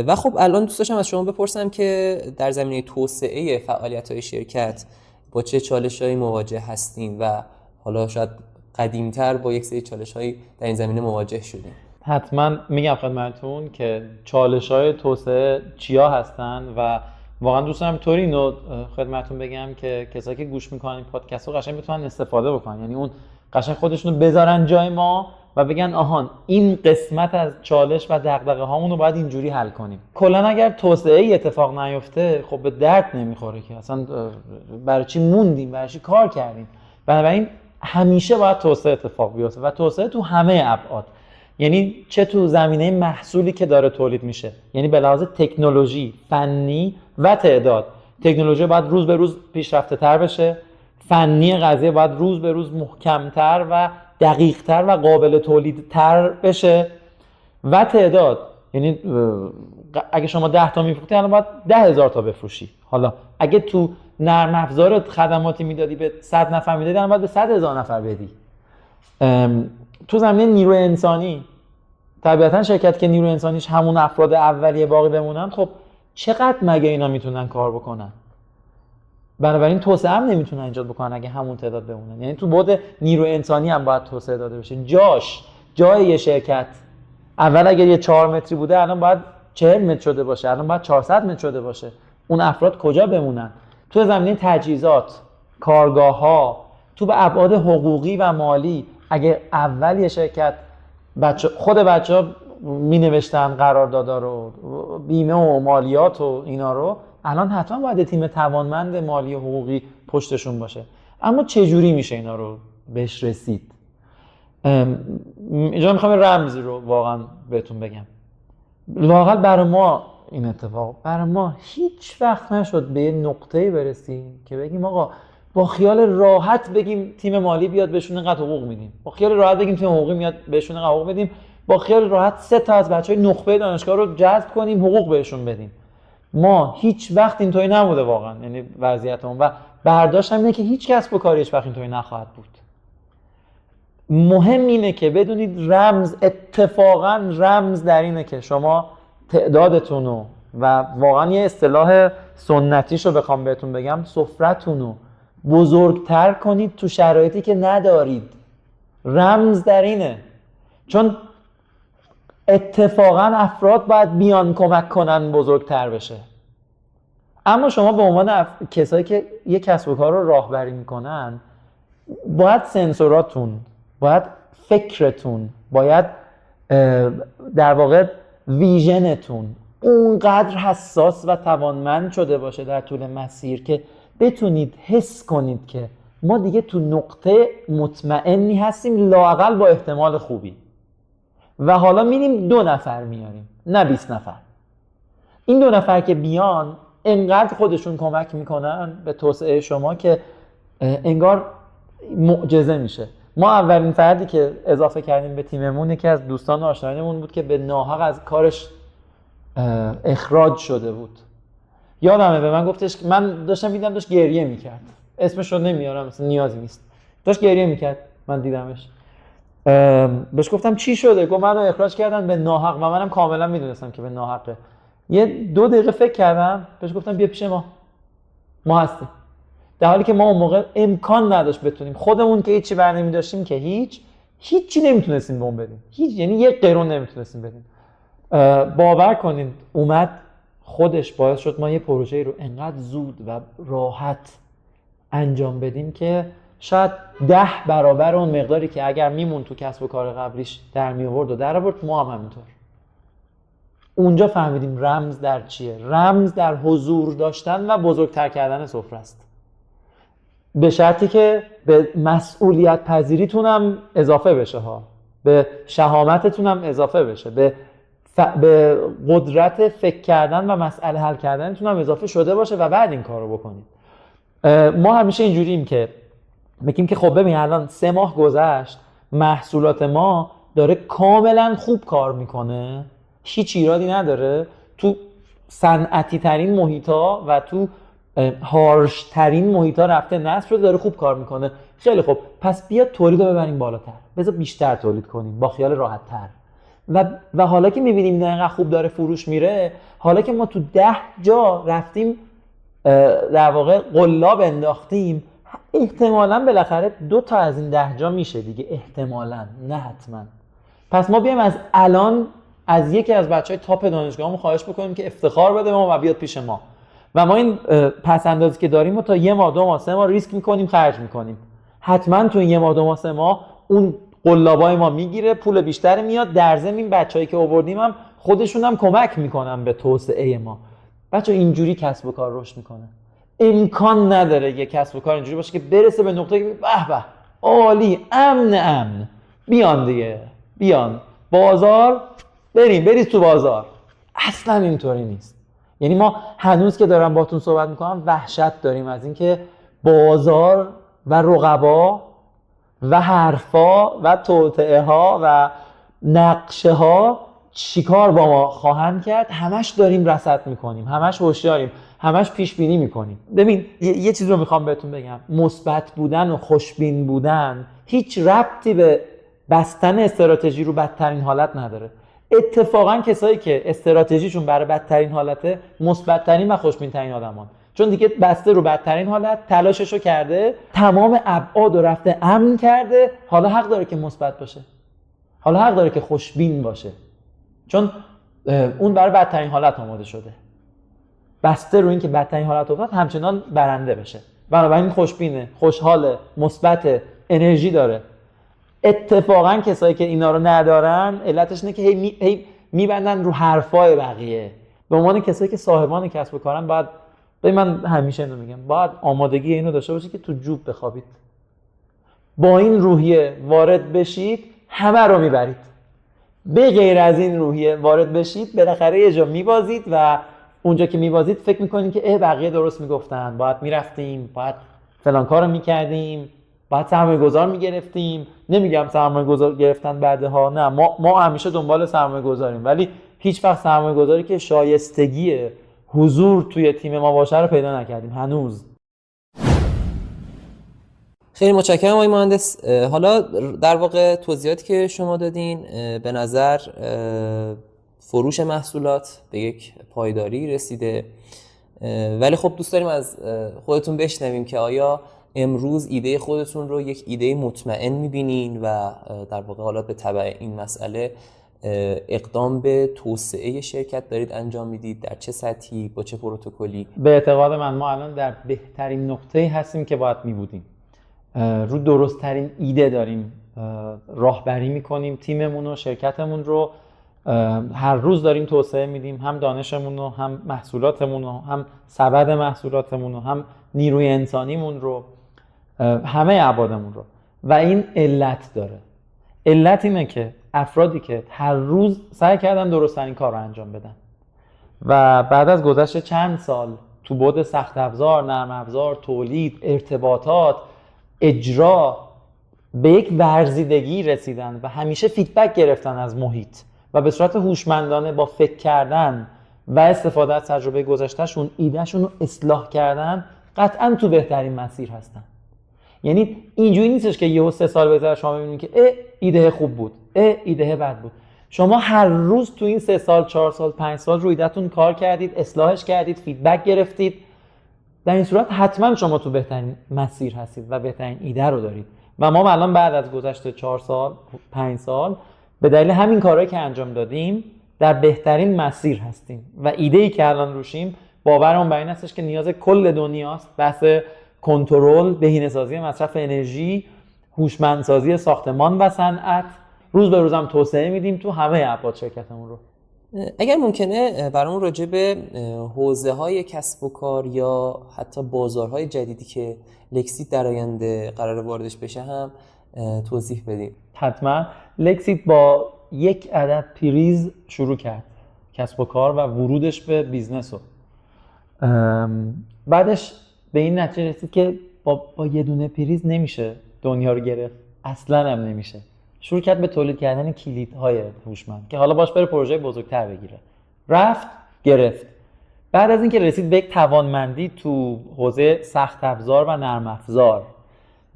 S2: و خب الان دوست داشتم از شما بپرسم که در زمینه توسعه فعالیت‌های شرکت با چه چالش‌هایی مواجه هستین و حالا شاید قدیم‌تر با یک سری چالش‌هایی در این زمینه مواجه شدین.
S1: حتما میگم خدمتتون که چالش‌های توسعه چیا هستن و واقعا دوست دارم طوری اینو خدمتتون بگم که کسایی که گوش میکنن این پادکست رو قشنگ بتونن استفاده بکنن، یعنی اون قشنگ خودشونو بذارن جای ما و بگن آهان این قسمت از چالش و دغدغه هامون رو باید اینجوری حل کنیم. کلا اگر توسعه ای اتفاق نیفته خب به درد نمیخوره که اصلا برای چی موندیم، برای چی کار کردیم. بنابراین همیشه باید توسعه اتفاق بیفته و توسعه تو همه ابعاد، یعنی چه تو زمینه محصولی که داره تولید میشه، یعنی به لحاظ تکنولوژی، فنی و تعداد. تکنولوژی باید روز به روز پیشرفته تر بشه، فنی قضیه باید روز به روز محکمتر و دقیقتر و قابل تولیدتر بشه، و تعداد، یعنی اگه شما 10 تا میفروختی الان باید 10,000 تا بفروشی. حالا اگه تو نرم افزار خدماتی میدادی به 100 نفر میدادی الان باید به 100,000 نفر بدی. تو زمینه نیروی انسانی طبیعتا شرکت که نیروی انسانیش همون افراد اولیه باقی بمونن، خب چقدر مگه اینا میتونن کار بکنن؟ بنابراین توسعه هم نمیتونن ایجاد بکنن اگه همون تعداد بمونن. یعنی تو بعد نیروی انسانی هم باید توسعه داده بشه. جای یه شرکت اول اگر یه 4 متری بوده الان باید 40 متر شده باشه، الان باید 400 متر شده باشه. اون افراد کجا بمونن؟ تو زمینه تجهیزات، کارگاه‌ها، تو به ابعاد حقوقی و مالی، اگه اول یه شرکت خود بچه‌ها می‌نوشتن قراردادا رو، بیمه و مالیات و اینا رو، الان حتما باید تیم توانمند مالی و حقوقی پشتشون باشه. اما چه جوری میشه اینا رو بهش رسید؟ اینجا میخوام رمزی رو واقعا بهتون بگم. واقعا برای ما این اتفاق، برای ما هیچ وقت نشد به یه نقطه‌ای برسیم که بگیم آقا با خیال راحت بگیم تیم مالی بیاد بهشون اینقدر حقوق میدیم، با خیال راحت بگیم تیم حقوقی میاد بهشون اینقدر حقوق میدیم، با خیال راحت 3 تا از بچهای نخبه دانشگاه رو جذب کنیم حقوق بهشون بدیم. ما هیچ وقت اینطوری نبوده واقعا، یعنی وضعیتمون، و برداشتم اینه که هیچ کس کاری هیچ وقت اینطوری نخواهد بود. مهم اینه که بدونید اتفاقا رمز در اینه که شما تعدادتون رو و واقعا یه اصطلاح سنتیش رو بخوام بهتون بگم، سفرتون رو بزرگتر کنید تو شرایطی که ندارید. رمز در اینه، چون اتفاقا افراد باید بیان کمک کنن بزرگتر بشه. اما شما به عنوان کسایی که یه کسب و کار رو راهبری میکنن، باید سنسوراتون، باید فکرتون، باید در واقع ویژنتون اونقدر حساس و توانمند شده باشه در طول مسیر که بتونید حس کنید که ما دیگه تو نقطه مطمئنی هستیم، لااقل با احتمال خوبی، و حالا میریم 2 نفر میاریم نه 20 نفر. این 2 نفر که بیان انقدر خودشون کمک میکنن به توسعه شما که انگار معجزه میشه. ما اولین فردی که اضافه کردیم به تیممون یکی از دوستان آشنایانمون بود که به ناحق از کارش اخراج شده بود. یادمه به من گفتش که من داشتم میدیدم داشت گریه میکرد، اسمش رو نمیارم مثلا نیازی نیست، داشت گریه میکرد، من دیدمش. بهش گفتم چی شده؟ گفت منو اخراج کردن به ناحق، و منم کاملا میدونستم که به ناحقه. یه 2 دقیقه فکر کردم، بهش گفتم بیا پیش ما هستیم. در حالی که ما اون موقع امکان نداشت بتونیم خودمون که هیچی برنمی داشتیم، که هیچی نمیتونستیم به اون بدیم، یعنی 1 قرون نمیتونستیم بدیم. باور کنید اومد خودش باعث شد ما یه پروژه‌ای رو انقدر زود و راحت انجام بدیم که شاید 10 برابر اون مقداری که اگر میمون تو کسب و کار قبلیش در می آورد و در آورد. ما هم همینطور. اونجا فهمیدیم رمز در چیه. رمز در حضور داشتن و بزرگتر کردن سفره است. به شرطی که به مسئولیت پذیریتونم اضافه بشه ها، به شهامتتونم اضافه بشه، به قدرت فکر کردن و مسئله حل کردنتونم اضافه شده باشه و بعد این کار رو بکنید. ما همیشه اینجوریم که میگیم که خب ببین الان 3 ماه گذشت، محصولات ما داره کاملا خوب کار میکنه، هیچ ایرادی نداره، تو صنعتی ترین محیطا و تو هارش ترین محیطا رفته نصب شده، داره خوب کار میکنه. خیلی خوب، پس بیا تولید رو ببریم بالاتر، بذار بیشتر تولید کنیم با خیال راحت تر. و حالا که میبینیم نه اینقدر خوب داره فروش میره، حالا که ما تو 10 جا رفتیم در واقع قلاب انداختیم، احتمالاً بالاخره 2 تا از این 10 جا میشه دیگه، احتمالاً، نه حتما. پس ما بیایم از الان از یکی از بچهای تاپ دانشگاهمون خواهش بکنیم که افتخار بده ما و بیاد پیش ما، و ما این پس اندازی که داریم رو تا 1 ماه 2 ماه 3 ماه ریسک میکنیم، خرج میکنیم. حتما تو این 1 ماه 2 ماه 3 ماه اون قلابای ما میگیره، پول بیشتر میاد، در ضمن این بچه‌ای که آوردیم هم خودشون هم کمک میکنن به توسعه ما. بچه اینجوری کسب و کار رشد میکنه. امکان نداره یه کسب و کار اینجوری باشه که برسه به نقطه‌ای که به به عالی، امن بیان دیگه، بیان بازار، برید تو بازار. اصلا اینطوری نیست. یعنی ما هنوز که دارم باهاتون صحبت میکنم وحشت داریم از اینکه بازار و رقبا و حرفا و توطئه ها و نقشه ها چیکار با ما خواهند کرد. همش داریم رصد میکنیم، همش هوشیاریم، همش پیش بینی میکنیم. ببین یه چیز رو میخوام بهتون بگم، مثبت بودن و خوشبین بودن هیچ ربطی به بستن استراتژی رو بدترین حالت نداره. اتفاقا کسایی که استراتژیشون برای بدترین حالته مثبت‌ترین و خوشبین‌ترین آدمان، چون دیگه بسته رو بدترین حالت، تلاششو کرده، تمام ابعاد رو رفته امن کرده، حالا حق داره که مثبت باشه، حالا حق داره که خوشبین باشه، چون اون برای بدترین حالت آماده شده، بسته رو این که بدترین حالت افتاد همچنان برنده بشه. بنابراین خوشبینه، خوشحاله، مثبت، انرژی داره. اتفاقا کسایی که اینا رو ندارن علتش اینه که هی میبندن رو حرفای بقیه. به عنوان کسایی که صاحبان کسب و کارن باید، من همیشه اینو میگم، باید آمادگی اینو داشته باشید که تو جوب بخوابید. با این روحیه وارد بشید همه رو میبرید. به غیر از این روحیه وارد بشید بالاخره یه جا میبازید و اونجا که میبازید فکر میکنید که بقیه درست میگفتن، باید میرفتیم، باید فلان کارو میکردیم، باید سرمایه گذار میگرفتیم. نمیگم سرمایه گذار گرفتن بعدها، نه، ما همیشه دنبال سرمایه گذاریم، ولی هیچ وقت سرمایه گذاری که شایستگی حضور توی تیم ما باشه رو پیدا نکردیم هنوز.
S2: خیلی متشکرم آقای مهندس. حالا در واقع توضیحاتی که شما دادین به نظر فروش محصولات به یک پایداری رسیده، ولی خب دوست داریم از خودتون بشنویم که آیا امروز ایده خودتون رو یک ایده مطمئن می‌بینین و در واقع حالا به تبع این مسئله اقدام به توسعه شرکت دارید انجام میدید؟ در چه سطحی، با چه پروتکلی؟
S1: به اعتقاد من ما الان در بهترین نقطه‌ای هستیم که باید می‌بودیم. رو درست‌ترین ایده داریم راهبری می‌کنیم، تیممون و شرکتمون رو هر روز داریم توسعه میدیم، هم دانشمون رو، هم محصولاتمون رو، هم سبد محصولاتمون رو، هم نیروی انسانیمون رو، همه ابعادمون رو. و این علت داره. علت اینه که افرادی که هر روز سعی کردن درست‌ترین کار رو انجام بدن و بعد از گذشت چند سال تو بعد سخت افزار، نرم افزار، تولید، ارتباطات، اجرا به یک ورزیدگی رسیدن و همیشه فیدبک گرفتن از محیط و به صورت هوشمندانه با فکر کردن و استفاده از تجربه گذشتهشون ایدهشون رو اصلاح کردن، قطعاً تو بهترین مسیر هستن. یعنی اینجوری نیستش که یهو 3 سال بعد شما ببینید که ایده خوب بود، ایده بد بود. شما هر روز تو این 3 سال، 4 سال، 5 سال روی ایدهتون کار کردید، اصلاحش کردید، فیدبک گرفتید. در این صورت حتما شما تو بهترین مسیر هستید و بهترین ایده رو دارید. و ما الان بعد از گذشت 4 سال، 5 سال به دلیل همین کارهایی که انجام دادیم در بهترین مسیر هستیم و ایده‌ای که الان روشیم باورم بر این هستش که نیاز کل دنیاست. بحث کنترل، بهینه‌سازی مصرف انرژی، هوشمندسازی ساختمان و صنعت، روز به روزم توسعه میدیم تو همه ابعاد شرکتمون رو.
S2: اگر ممکنه برامون راجع به حوزه‌های کسب و کار یا حتی بازارهای جدیدی که لکسیت در آینده قرار واردش بشه هم توضیح بدید.
S1: حتما. لکسیت با یک عدد پریز شروع کرد کسب و کار و ورودش به بیزنس رو. بعدش به این نتیجه رسید که با یه دونه پریز نمیشه دنیا رو گرفت، اصلا هم نمیشه. شروع کرد به تولید کردن کلیدهای هوشمند که حالا باش بره پروژه بزرگتر بگیره. رفت گرفت. بعد از اینکه رسید به یک توانمندی تو حوزه سخت افزار و نرم افزار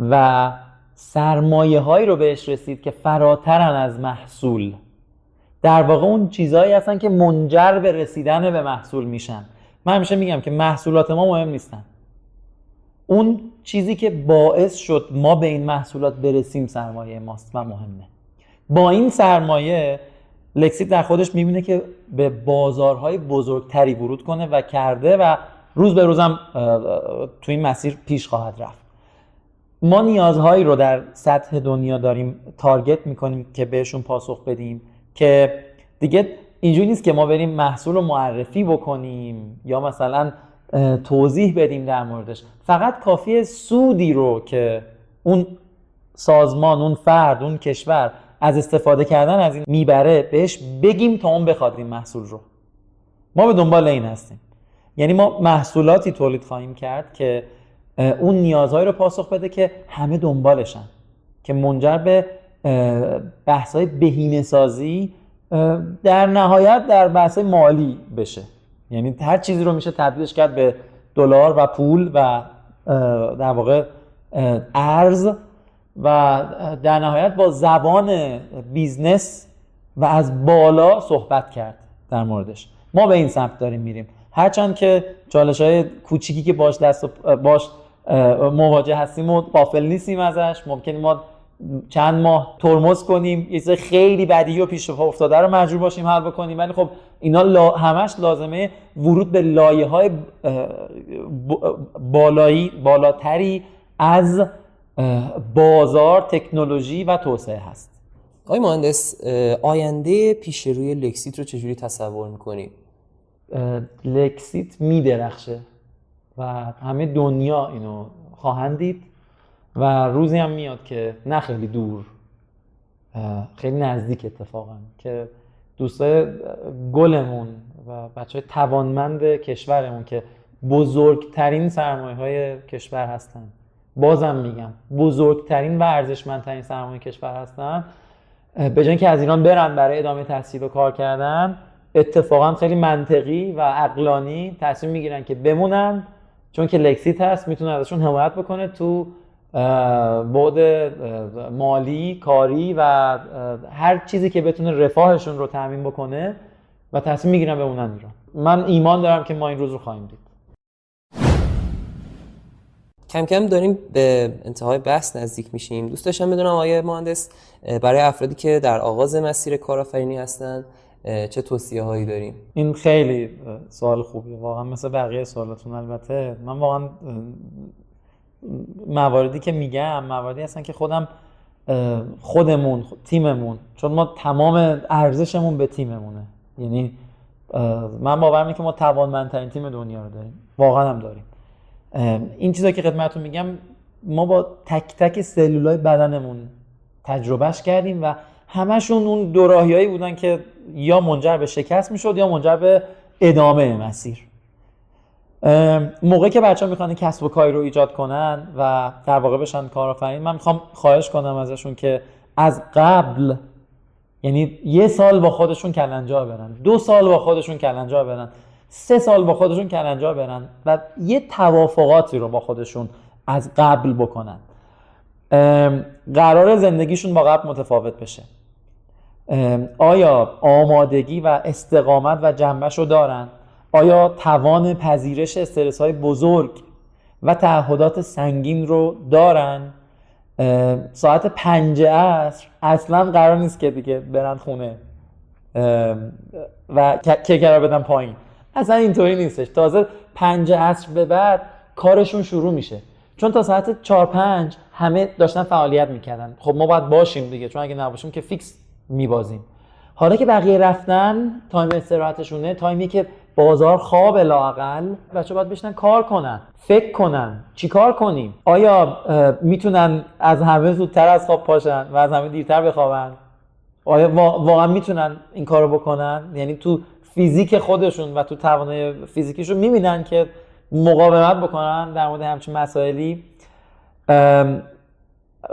S1: و سرمایه هایی رو بهش رسید که فراترن از محصول، در واقع اون چیزهایی هستن که منجر به رسیدن به محصول میشن. من همیشه میگم که محصولات ما مهم نیستن، اون چیزی که باعث شد ما به این محصولات برسیم سرمایه ماست و مهمه. با این سرمایه لکسیت در خودش میبینه که به بازارهای بزرگتری ورود کنه و کرده و روز به روزم تو این مسیر پیش خواهد رفت. ما نیازهایی رو در سطح دنیا داریم تارگت میکنیم که بهشون پاسخ بدیم، که دیگه اینجوری نیست که ما بریم محصول رو معرفی بکنیم یا مثلا توضیح بدیم در موردش. فقط کافیه سودی رو که اون سازمان، اون فرد، اون کشور از استفاده کردن از این میبره بهش بگیم تا اون بخواد این محصول رو. ما به دنبال این هستیم. یعنی ما محصولاتی تولید خواهیم کرد که اون نیازهایی رو پاسخ بده که همه دنبالشن، که منجر به بحث‌های بهینه‌سازی در نهایت در بحث مالی بشه. یعنی هر چیزی رو میشه تبدیلش کرد به دلار و پول و در واقع ارز و در نهایت با زبان بیزنس و از بالا صحبت کرد در موردش. ما به این سمت داریم میریم، هرچند که چالش‌های کوچیکی که باش مواجه هستیم و غافل نیستیم ازش. ممکنه ما چند ماه ترمز کنیم، یه چیز خیلی بدیهی و پیش پا افتاده رو مجبور باشیم حل بکنیم، ولی خب اینا همش لازمه ورود به لایه‌های بالاتری از بازار، تکنولوژی و توسعه هست.
S2: آقای مهندس، آینده پیش روی لکسیت رو چجوری تصور می‌کنید؟
S1: لکسیت میدرخشه و همه دنیا اینو خواهند دید و روزی هم میاد که نه خیلی دور، خیلی نزدیک اتفاقا، که دوستای گلمون و بچهای توانمند کشورمون که بزرگترین سرمایه‌های کشور هستن، بازم میگم بزرگترین و ارزشمندترین سرمایه کشور هستن، به جای اینکه از ایران برن برای ادامه تحصیل و کار کردن، اتفاقا خیلی منطقی و عقلانی تصمیم میگیرن که بمونن، چون که لکسیت هست میتونه ازشون حمایت بکنه تو بعد مالی، کاری و هر چیزی که بتونه رفاهشون رو تامین بکنه و تصمیم میگیرن بمونن ایران. من ایمان دارم که ما این روز رو خواهیم دید.
S2: کم کم داریم به انتهای بحث نزدیک میشیم. دوست داشتم بدونم آقای مهندس، برای افرادی که در آغاز مسیر کارآفرینی هستن چه توصیه هایی داریم؟
S1: این خیلی سوال خوبیه واقعا، مثل بقیه سوالاتون. البته من واقعا مواردی که میگم مواردی هستن که خودمون تیممون، چون ما تمام ارزشمون به تیممونه، یعنی من باورم اینه که ما توانمندترین تیم دنیا رو داریم، واقعا هم داریم. این چیزایی که خدمتتون میگم ما با تک تک سلولای بدنمون تجربهش کردیم و همشون اون دو راهیایی بودن که یا منجر به شکست میشد یا منجر به ادامه مسیر. موقعی که بچه‌ها میخوان کسب و کاری رو ایجاد کنن و در واقع بشن کارآفرین، من میخوام خواهش کنم ازشون که از قبل، یعنی 1 سال با خودشون کلنجار برن، 2 سال با خودشون کلنجار برن، 3 سال با خودشون کلنجار برن و یه توافقاتی رو با خودشون از قبل بکنن. قرار زندگیشون با قبل متفاوت بشه. آیا آمادگی و استقامت و جنبش رو دارن؟ آیا توان پذیرش استرس‌های بزرگ و تعهدات سنگین رو دارن؟ ساعت 5 عصر اصلا قرار نیست که دیگه برن خونه و کیک رو بدن پایین، اصلا اینطوری نیستش. تازه 5 عصر به بعد کارشون شروع میشه، چون تا ساعت 4-5 همه داشتن فعالیت میکردن. خب ما باید باشیم دیگه، چون اگه نباشیم که فیکس میبازیم. حالا که بقیه رفتن، تایم استراحتشونه، تایمی که بازار خواب لااقل، بچه‌ها باید بشینن کار کنن، فکر کنن چی کار کنیم. آیا میتونن از همه زودتر از خواب پاشن و از همه دیرتر بخوابن؟ آیا واقعا میتونن این کارو بکنن؟ یعنی تو فیزیک خودشون و تو توانایی فیزیکیشون میبینن که مقاومت بکنن در مورد همچین مسائلی؟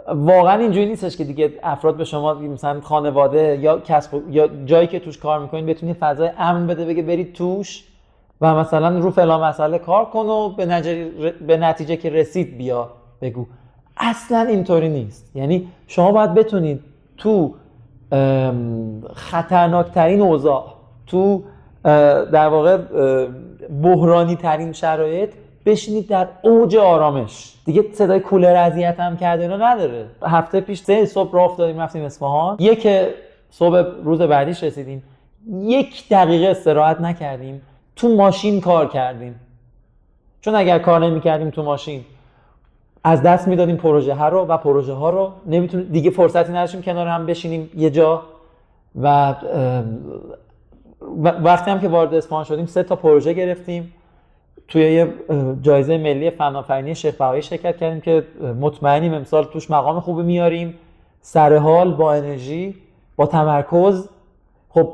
S1: واقعا اینجوری نیستش که دیگه افراد به شما مثلا خانواده یا کسب یا جایی که توش کار میکنین بتونید فضای امن بده، بگه برید توش و مثلا رو فلان مسئله کار کن و به نتیجه که رسید بیا بگو. اصلا اینطوری نیست. یعنی شما باید بتونید تو خطرناکترین اوضاع، تو در واقع بحرانی ترین شرایط بشینید در اوج آرامش. دیگه صدای کولر اذیت هم کرده اینا نداره. هفته پیش 3 صبح راه افتادیم رفتیم اصفهان، یک صبح روز بعدیش رسیدیم، 1 دقیقه استراحت نکردیم، تو ماشین کار کردیم. چون اگر کار نمی‌کردیم تو ماشین از دست میدادیم پروژه ها رو نمیتونیم دیگه، فرصتی نداشتیم کنار هم بشینیم یه جا. و وقتی هم که وارد اصفهان شدیم 3 تا پروژه گرفتیم، توی یه جایزه ملی فناوری شیخ بهایی شرکت کردیم که مطمئنیم امسال توش مقام خوبی میاریم، سر حال، با انرژی، با تمرکز. خب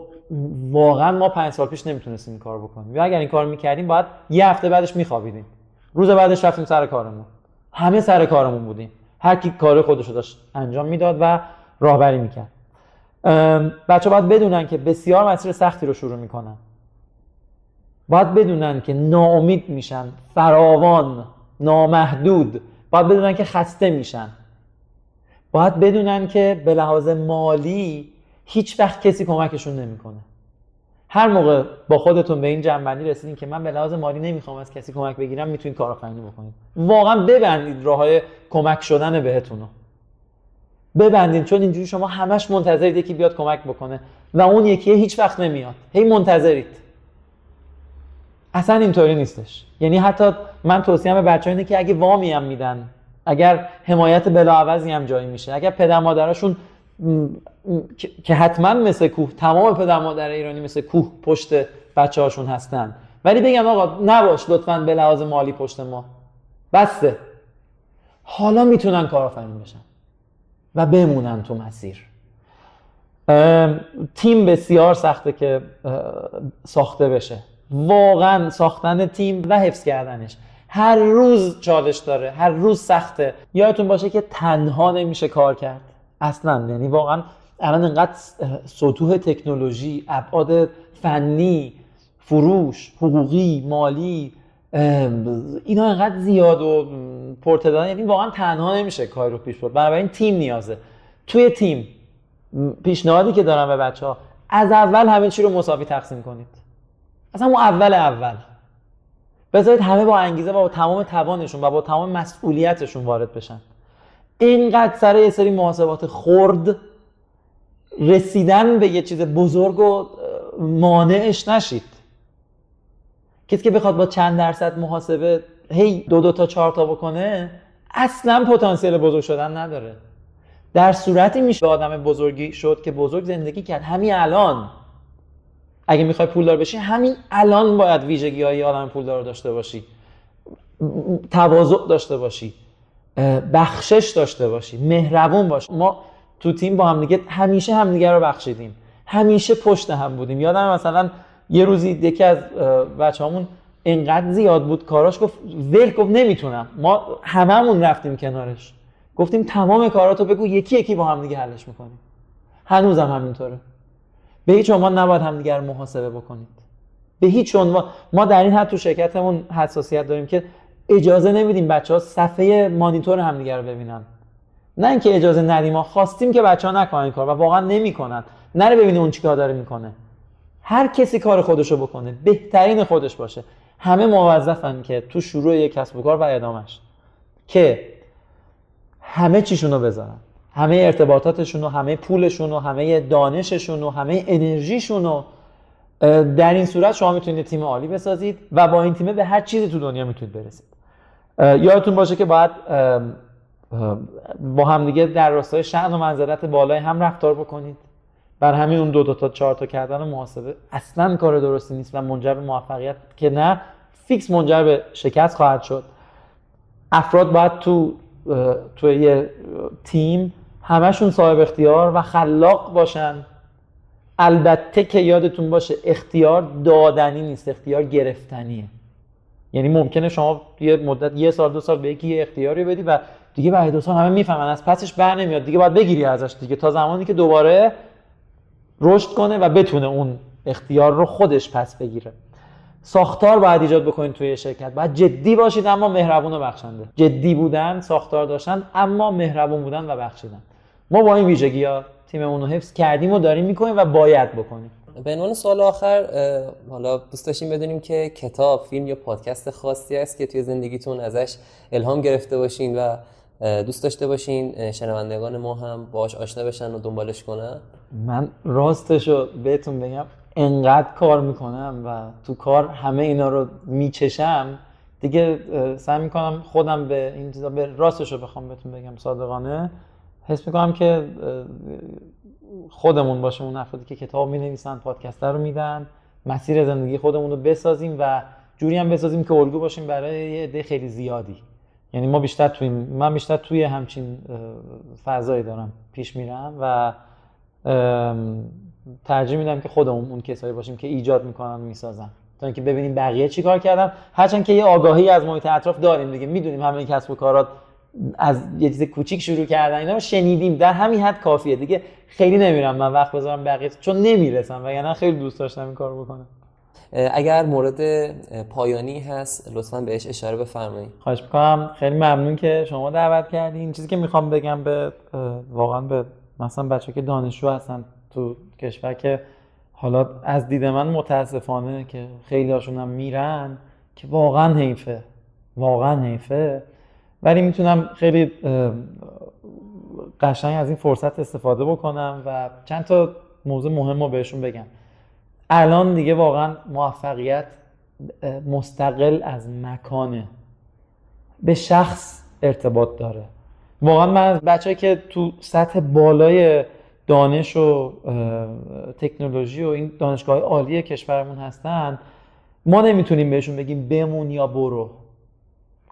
S1: واقعا ما 5 سال پیش نمیتونستیم این کار بکنیم، یا اگر این کار میکردیم باید یه هفته بعدش میخوابیدیم، روز بعدش رفتیم سر کارمون. همه سر کارمون بودیم، هر کی کار خودشو داشت انجام میداد و راهبری میکرد. بچه‌ها باید بدونن که بسیار مسیر سختی رو شروع میکنن. باید بدونن که ناامید میشن، فراوان، نامحدود. باید بدونن که خسته میشن. باید بدونن که به لحاظ مالی هیچ وقت کسی کمکشون نمیکنه. هر موقع با خودتون به این جنبندی رسیدین که من به لحاظ مالی نمیخوام از کسی کمک بگیرم، میتونید کارآفرینی بکنید. واقعا ببندید راههای کمک شدن بهتونو. ببندید، چون اینجوری شما همش منتظرید یکی بیاد کمک بکنه و اون یکی هیچ وقت نمیاد. هی منتظرید. اصلا اینطوری نیستش. یعنی حتی من توصیه‌ام به بچه‌ها اینه که اگه وامی هم میدن، اگر حمایت بلاعوضی هم جایی میشه، اگر پدر مادرشون که حتما مثل کوه، تمام پدر مادر ایرانی مثل کوه پشت بچه‌هاشون هستن، ولی بگم آقا نباش لطفاً به لحاظ مالی پشت ما، بسته. حالا میتونن کارآفرین بشن و بمونن تو مسیر. تیم بسیار سخته که ساخته بشه. واقعا ساختن تیم و حفظ کردنش هر روز چالش داره، هر روز سخته. یادتون باشه که تنها نمیشه کار کرد اصلا. یعنی واقعا الان انقدر سطوح تکنولوژی، ابعاد فنی، فروش، حقوقی، مالی، اینا انقدر زیاد و پرتدان، یعنی واقعا تنها نمیشه کار رو پیش برد. بنابراین تیم نیازه. توی تیم پیشنهادی که دارم به بچه‌ها، از اول همه چی رو مساوی تقسیم کنید. اصلا اون اول بذارید همه با انگیزه و با تمام توانشون و با تمام مسئولیتشون وارد بشن. اینقدر سر یه سری محاسبات خرد رسیدن به یه چیز بزرگ و مانعش نشید. کسی که بخواد با چند درصد محاسبه هی 2 تا 4 تا بکنه اصلا پتانسیل بزرگ شدن نداره. در صورتی میشه آدم بزرگی شد که بزرگ زندگی کرد. همین الان اگه میخوای پولدار بشی، همین الان باید ویژگی‌های آدم پولدار رو داشته باشی. تواضع داشته باشی، بخشش داشته باشی، مهربون باشی. ما تو تیم با هم دیگه همیشه همدیگه رو بخشیدیم، همیشه پشت هم بودیم. یادم مثلا یه روزی یکی از بچه‌هامون اینقدر زیاد بود کاراش، گفت نمیتونم. ما هممون رفتیم کنارش، گفتیم تمام کاراتو بگو، یکی با هم دیگه حلش میکنیم. هنوزم همینطوره. به هیچ عنوان نباید همدیگه رو محاسبه بکنید. به هیچ عنوان. ما در این حد تو شرکتمون حساسیت داریم که اجازه نمیدیم بچه‌ها صفحه مانیتور همدیگه رو ببینن. نه اینکه اجازه ندیم، ما خواستیم که بچه‌ها نکنن این کار و واقعا نمیکنن. نره ببینه اون چیکار داره میکنه. هر کسی کار خودشو بکنه، بهترین خودش باشه. همه موظفن که تو شروع یک کسب و کار و ادامش که همه چیشونو بذارن، همه ارتباطاتشون و همه پولشون و همه دانششون و همه انرژیشون و در این صورت شما میتونید تیم عالی بسازید و با این تیم به هر چیزی تو دنیا میتونید برسید. یادتون باشه که باید با هم دیگه در راستای شأن و منزلت بالای هم رفتار بکنید. بر همین اون 2 تا 4 تا کردن محاسبه اصلا کار درستی نیست و منجر به موفقیت که نه، فیکس منجر به شکست خواهد شد. افراد باید تو یه تیم همشون صاحب اختیار و خلاق باشن. البته که یادتون باشه اختیار دادنی نیست، اختیار گرفتنیه. یعنی ممکنه شما یه مدت 1 سال 2 سال به یکی یه اختیاری بدی و دیگه بعد 2 سال همه میفهمن از پسش بر نمیاد، دیگه باید بگیری ازش دیگه، تا زمانی که دوباره رشد کنه و بتونه اون اختیار رو خودش پس بگیره. ساختار باید ایجاد بکنید توی شرکت، باید جدی باشید اما مهربون و بخشنده. جدی بودن، ساختار داشتن، اما مهربون بودن و بخشیدن. ما با این ویژگی‌ها تیممون رو حفظ کردیم و داریم می‌کنیم و باید بکنیم.
S2: به عنوان سوال آخر، حالا دوست داشتیم بدونیم که کتاب، فیلم یا پادکست خاصی است که توی زندگیتون ازش الهام گرفته باشین و دوست داشته باشین شنوندگان ما هم باهاش آشنا بشن و دنبالش کنن؟
S1: من راستشو بهتون بگم انقدر کار میکنم و تو کار همه اینا رو میچشم دیگه، سعی میکنم خودم به این چیزا راستشو بخوام بهتون بگم صادقانه حس میکنم که خودمون باشیم اون افرادی که کتاب مینویسن، پادکست رو میدن، مسیر زندگی خودمون رو بسازیم و جوری هم بسازیم که الگو باشیم برای یه عده خیلی زیادی. یعنی من بیشتر توی همچین فضایی دارم پیش میرم و ترجیح میدم که خودمون اون کسایی باشیم که ایجاد میکنن و میسازن تا اینکه ببینیم بقیه چی کار کردن. هرچند که یه آگاهی از محیط اطراف داریم دیگه، میدونیم همه کسب و کارات از یه چیز کوچیک شروع کردن، اینا رو شنیدیم، در همین حد کافیه دیگه. خیلی نمیرم من وقت بذارم بقیه چون نمیرسم، وگرنه خیلی دوست داشتم این کارو بکنم.
S2: اگر مورد پایانی هست لطفاً بهش اشاره بفرمایید.
S1: خواهش میکنم. خیلی ممنون که شما دعوت کردین. چیزی که میخوام بگم به واقعا به مثلا بچه‌ها که دانشجو هستن تو کشور که حالا از دید من متاسفانه که خیلی هاشون هم میرن که واقعا حیفه، ولی میتونم خیلی قشنگ از این فرصت استفاده بکنم و چند تا موضوع مهم رو بهشون بگم. الان دیگه واقعا موفقیت مستقل از مکانه، به شخص ارتباط داره. واقعا من از بچه‌ای که تو سطح بالای دانش و تکنولوژی و این دانشگاه‌های عالی کشورمون هستن، ما نمیتونیم بهشون بگیم بمون یا برو.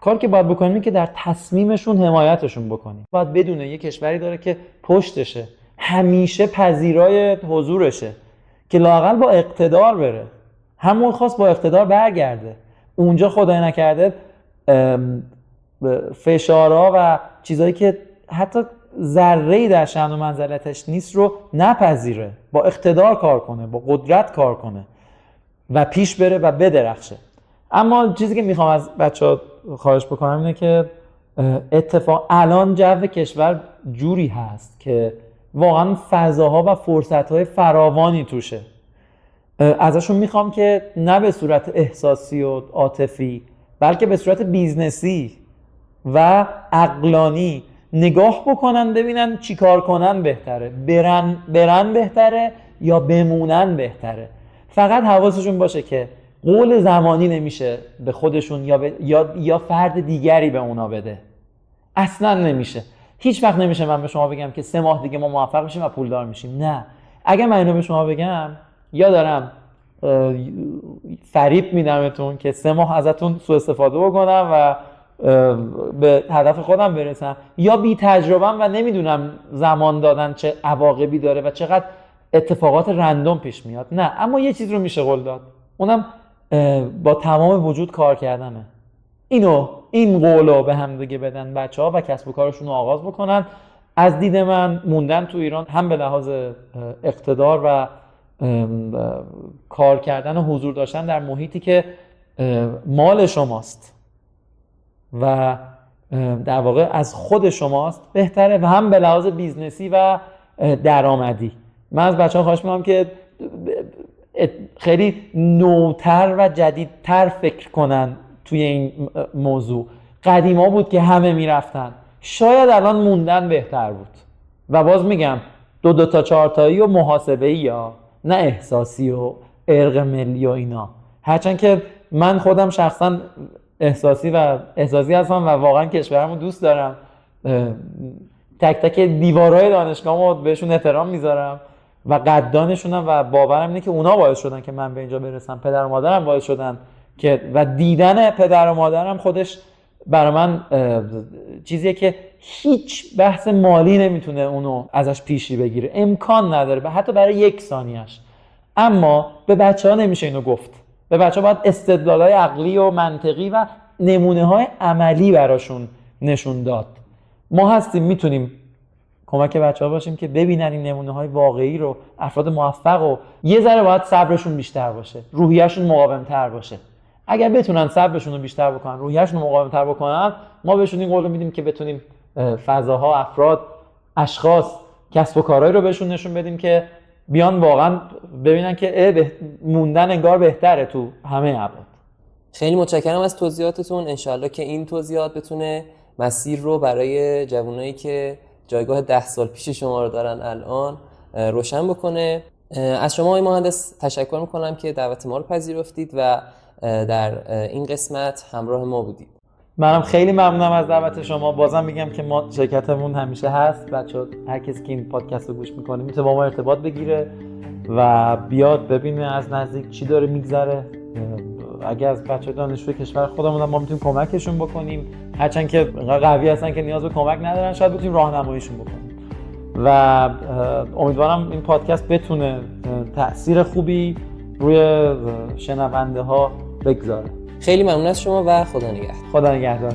S1: کار که باید بکنیم که در تصمیمشون حمایتشون بکنیم. باید بدونه یه کشوری داره که پشتشه، همیشه پذیرای حضورشه، که لااقل با اقتدار بره، همون خواست با اقتدار برگرده. اونجا خدای نکرده فشارها و چیزایی که حتی ذره‌ای در شأن و منزلتش نیست رو نپذیره، با اقتدار کار کنه، با قدرت کار کنه و پیش بره و بدرخشه. اما چیزی که میخوام از بچه‌ها خواهش بکنم اینه که الان جو کشور جوری هست که واقعا فضاها و فرصت‌های فراوانی توشه. ازشون میخوام که نه به صورت احساسی و عاطفی بلکه به صورت بیزنسی و عقلانی نگاه بکنن، ببینن چی کار کنن بهتره، برن بهتره یا بمونن بهتره. فقط حواسشون باشه که قول زمانی نمیشه به خودشون یا فرد دیگری به اونا بده. اصلا نمیشه. هیچ وقت نمیشه من به شما بگم که 3 ماه دیگه ما موفق میشیم و پولدار میشیم. نه. اگه من اینو به شما بگم یا دارم فریب میدمتون که 3 ماه ازتون سوء استفاده بکنم و به هدف خودم برسم، یا بی تجربه‌ام و نمیدونم زمان دادن چه عواقبی داره و چقدر اتفاقات رندوم پیش میاد. نه، اما یه چیز رو میشه قول داد، اونم با تمام وجود کار کردنه. این قولو به هم دیگه بدن بچه‌ها و کسب و کارشون رو آغاز بکنن. از دید من موندن تو ایران هم به لحاظ اقتدار و کار کردن و حضور داشتن در محیطی که مال شماست و در واقع از خود شماست بهتره، و هم به لحاظ بیزنسی و درآمدی. من از بچه‌ها خواهش می‌کنم که خیلی نوتر و جدیدتر فکر کنن توی این موضوع. قدیما بود که همه میرفتن، شاید الان موندن بهتر بود. و باز میگم 2 تا 4 تایی و محاسبه‌ای، یا نه احساسی و ارق ملی و اینا. هرچند که من خودم شخصا احساسی هستم و واقعا کشورمو دوست دارم، تک تک دیوارهای دانشگاهمو بهشون احترام میذارم و قدردانشونم و باورم اینه که اونا باعث شدن که من به اینجا برسم. پدر و مادرم باعث شدن که و دیدن پدر و مادرم خودش برای من چیزیه که هیچ بحث مالی نمیتونه اونو ازش پیشی بگیره، امکان نداره حتی برای یک ثانیه‌اش. اما به بچه‌ها نمیشه اینو گفت. به بچه‌ها باید استدلال‌های عقلی و منطقی و نمونه‌های عملی براشون نشون داد. ما هستیم میتونیم کمک بچه‌ها باشیم که ببینن این نمونه‌های واقعی رو، افراد موفق، و یه ذره باید صبرشون بیشتر باشه، روحیه‌شون مقاوم‌تر باشه. اگر بتونن صبرشون رو بیشتر بکنن، روحیه‌شون رو مقاوم‌تر بکنن، ما بهشون این قول رو میدیم که بتونیم فضاها، افراد، اشخاص، کسب و کارهایی رو بهشون نشون بدیم که بیان واقعا ببینن که موندن انگار بهتره تو همه ابعاد.
S2: خیلی متشکرم از توضیحاتتون. انشالله که این توضیحات بتونه مسیر رو برای جوانایی که جایگاه 10 سال پیش شما رو دارن الان روشن بکنه. از شما آقای مهندس تشکر میکنم که دعوت ما رو پذیرفتید و در این قسمت همراه ما بودید.
S1: منم خیلی ممنونم از دعوت شما. بازم میگم که ما شرکتمون همیشه هست. بچه‌ها هر کسی که این پادکست رو گوش میکنه میتونه با ما ارتباط بگیره و بیاد ببینه از نزدیک چی داره میگذره. اگه از بچه‌های دانشجوی کشور خودمون ما میتونیم کمکشون بکنیم، هرچند که قوی هستن که نیاز به کمک ندارن، شاید بتونیم راهنماییشون بکنیم. و امیدوارم این پادکست بتونه تأثیر خوبی روی شنونده ها بگذاره.
S2: خیلی ممنون از شما و خدا نگهدار.
S1: خدا نگهدار.